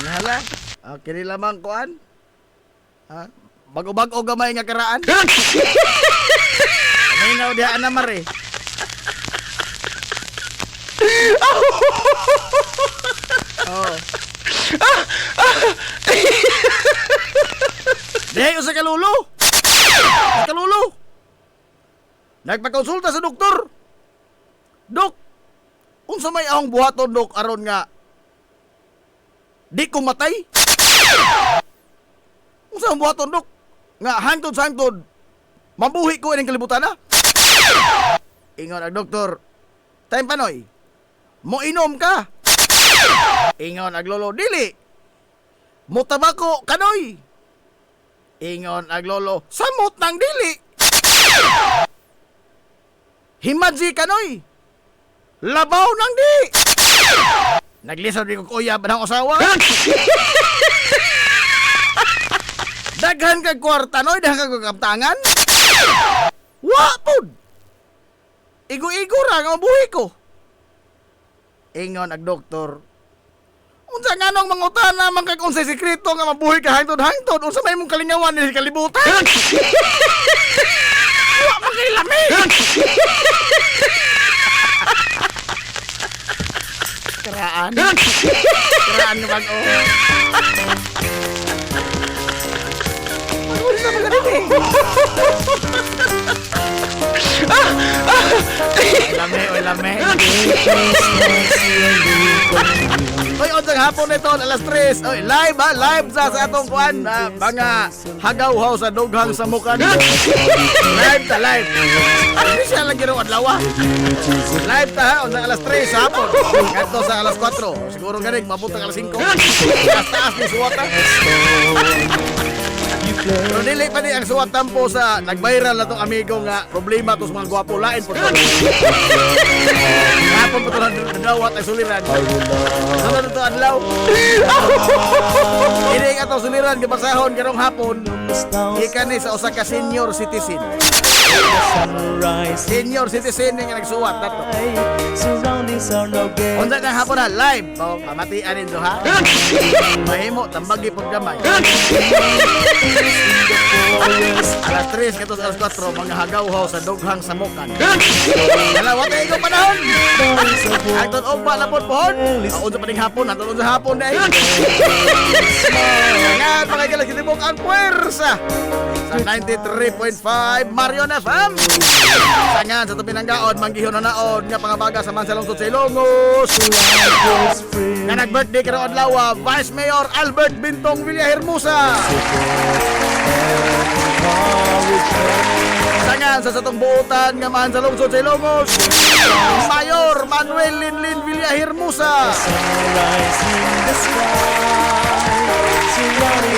Nahala, kini lamang kuan? Ha? Bago-bago gamay nga karaan? Minaw diha anamar eh. Oh. Dihay usa ka lulo. Ka lulo. Nagpakonsulta sa doktor. Dok, unsa may ahong buhaton dok aron nga di ko matay? Unsa ang buhaton dok? Nga hangtod sa hangtod mabuhi ko ining kalibutan na? Ingon ang doktor, time panoy, mo inom ka. Ingon ang lolo, dili. Mo tabako kanoy. Ingon ang lolo, samot ng dili. Himadji kanoy. Labaw ng di. Naglisaw di ko kuyab ng usawa. Daghan kag kwarta noy, daghan kag kaptangan. Wa pud. Igo-igo ra nga mabuhi ko. Ingon ang doktor, unsa nga nang mangutana man kag unsay sekreto nga mabuhi ka hangtod-hangtod, unsa may mong kalingawan ni kalibutan? Wa man kay lami. Keraan. Keraan nga bag-o. Ano sa mga rin Lame, oy lame. Oy, unsang hapon nito, alas 3. Oy, live ha, live sa atong kuan. Mga hagaw-haw sa dughang samukan. Live ta, live. Hindi siya lagi rin adlaw. Live ta ha, unsang alas 3 sa hapon. Kanto sa alas 4. Siguro ganing mabuntang alas 5. Taas ni suwata. Pero dili pa ni ang suwat tampo sa nag-viral na tong amigo nga problema to sa mga gwapo lain po. Hapon po ito nadawat ay suliran. Sunod ito adlaw. Hindi nga itong suliran, gabasahon karong hapon. Ikan ni sa usa ka senior citizen. Senior citizen nga nagsuwat na to. Unsa kang hapon na live. Pamatian nito ha. Mahimo tambagi pag gamay. Alas 3 katos alas 4 mga hagaw-haw sa dughang samukan. Dalawat ay ikaw panahon. Agton ugma na po pohon. Unsa pa ning hapon, agton unsa hapon dai. Nga mga galas kitibok ang puwersa sa 93.5 Marion FM. Sangan sa tabi ng gaon manggihon na naon nga pangabaga sa Mansalong sa Ilongos. Nga nag-birthday karon adlaw Vice Mayor Albert Bintong Villahermosa. Sangan sa satong buutan nga man sa lungsod sa Ilongos, Mayor Manuel Linlin Villahermosa.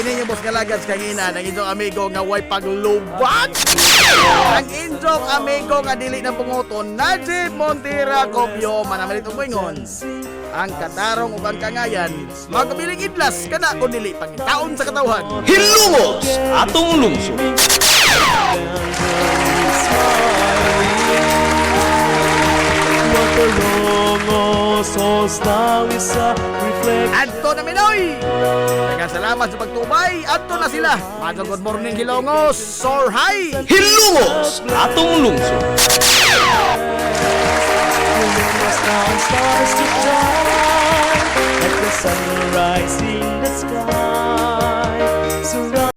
Ini niyo boss kalagad kangina ng inyong amigo nga way paglubag. Ang inyong amigo nga dili na punguton, Najib Montira Copio manamalit og ingon. Ang katarong ug ang kangayan magabiling idlas kana kun dili pangitaon sa katawhan. Hilungos atong lungsod. Adto na Minoy! Nagkasalamat sa pagtubay. Adto na sila. Madong good morning Hilongos. Soar high! Hilungos atong lungsod. Stars to shine like the sunrise in the sky.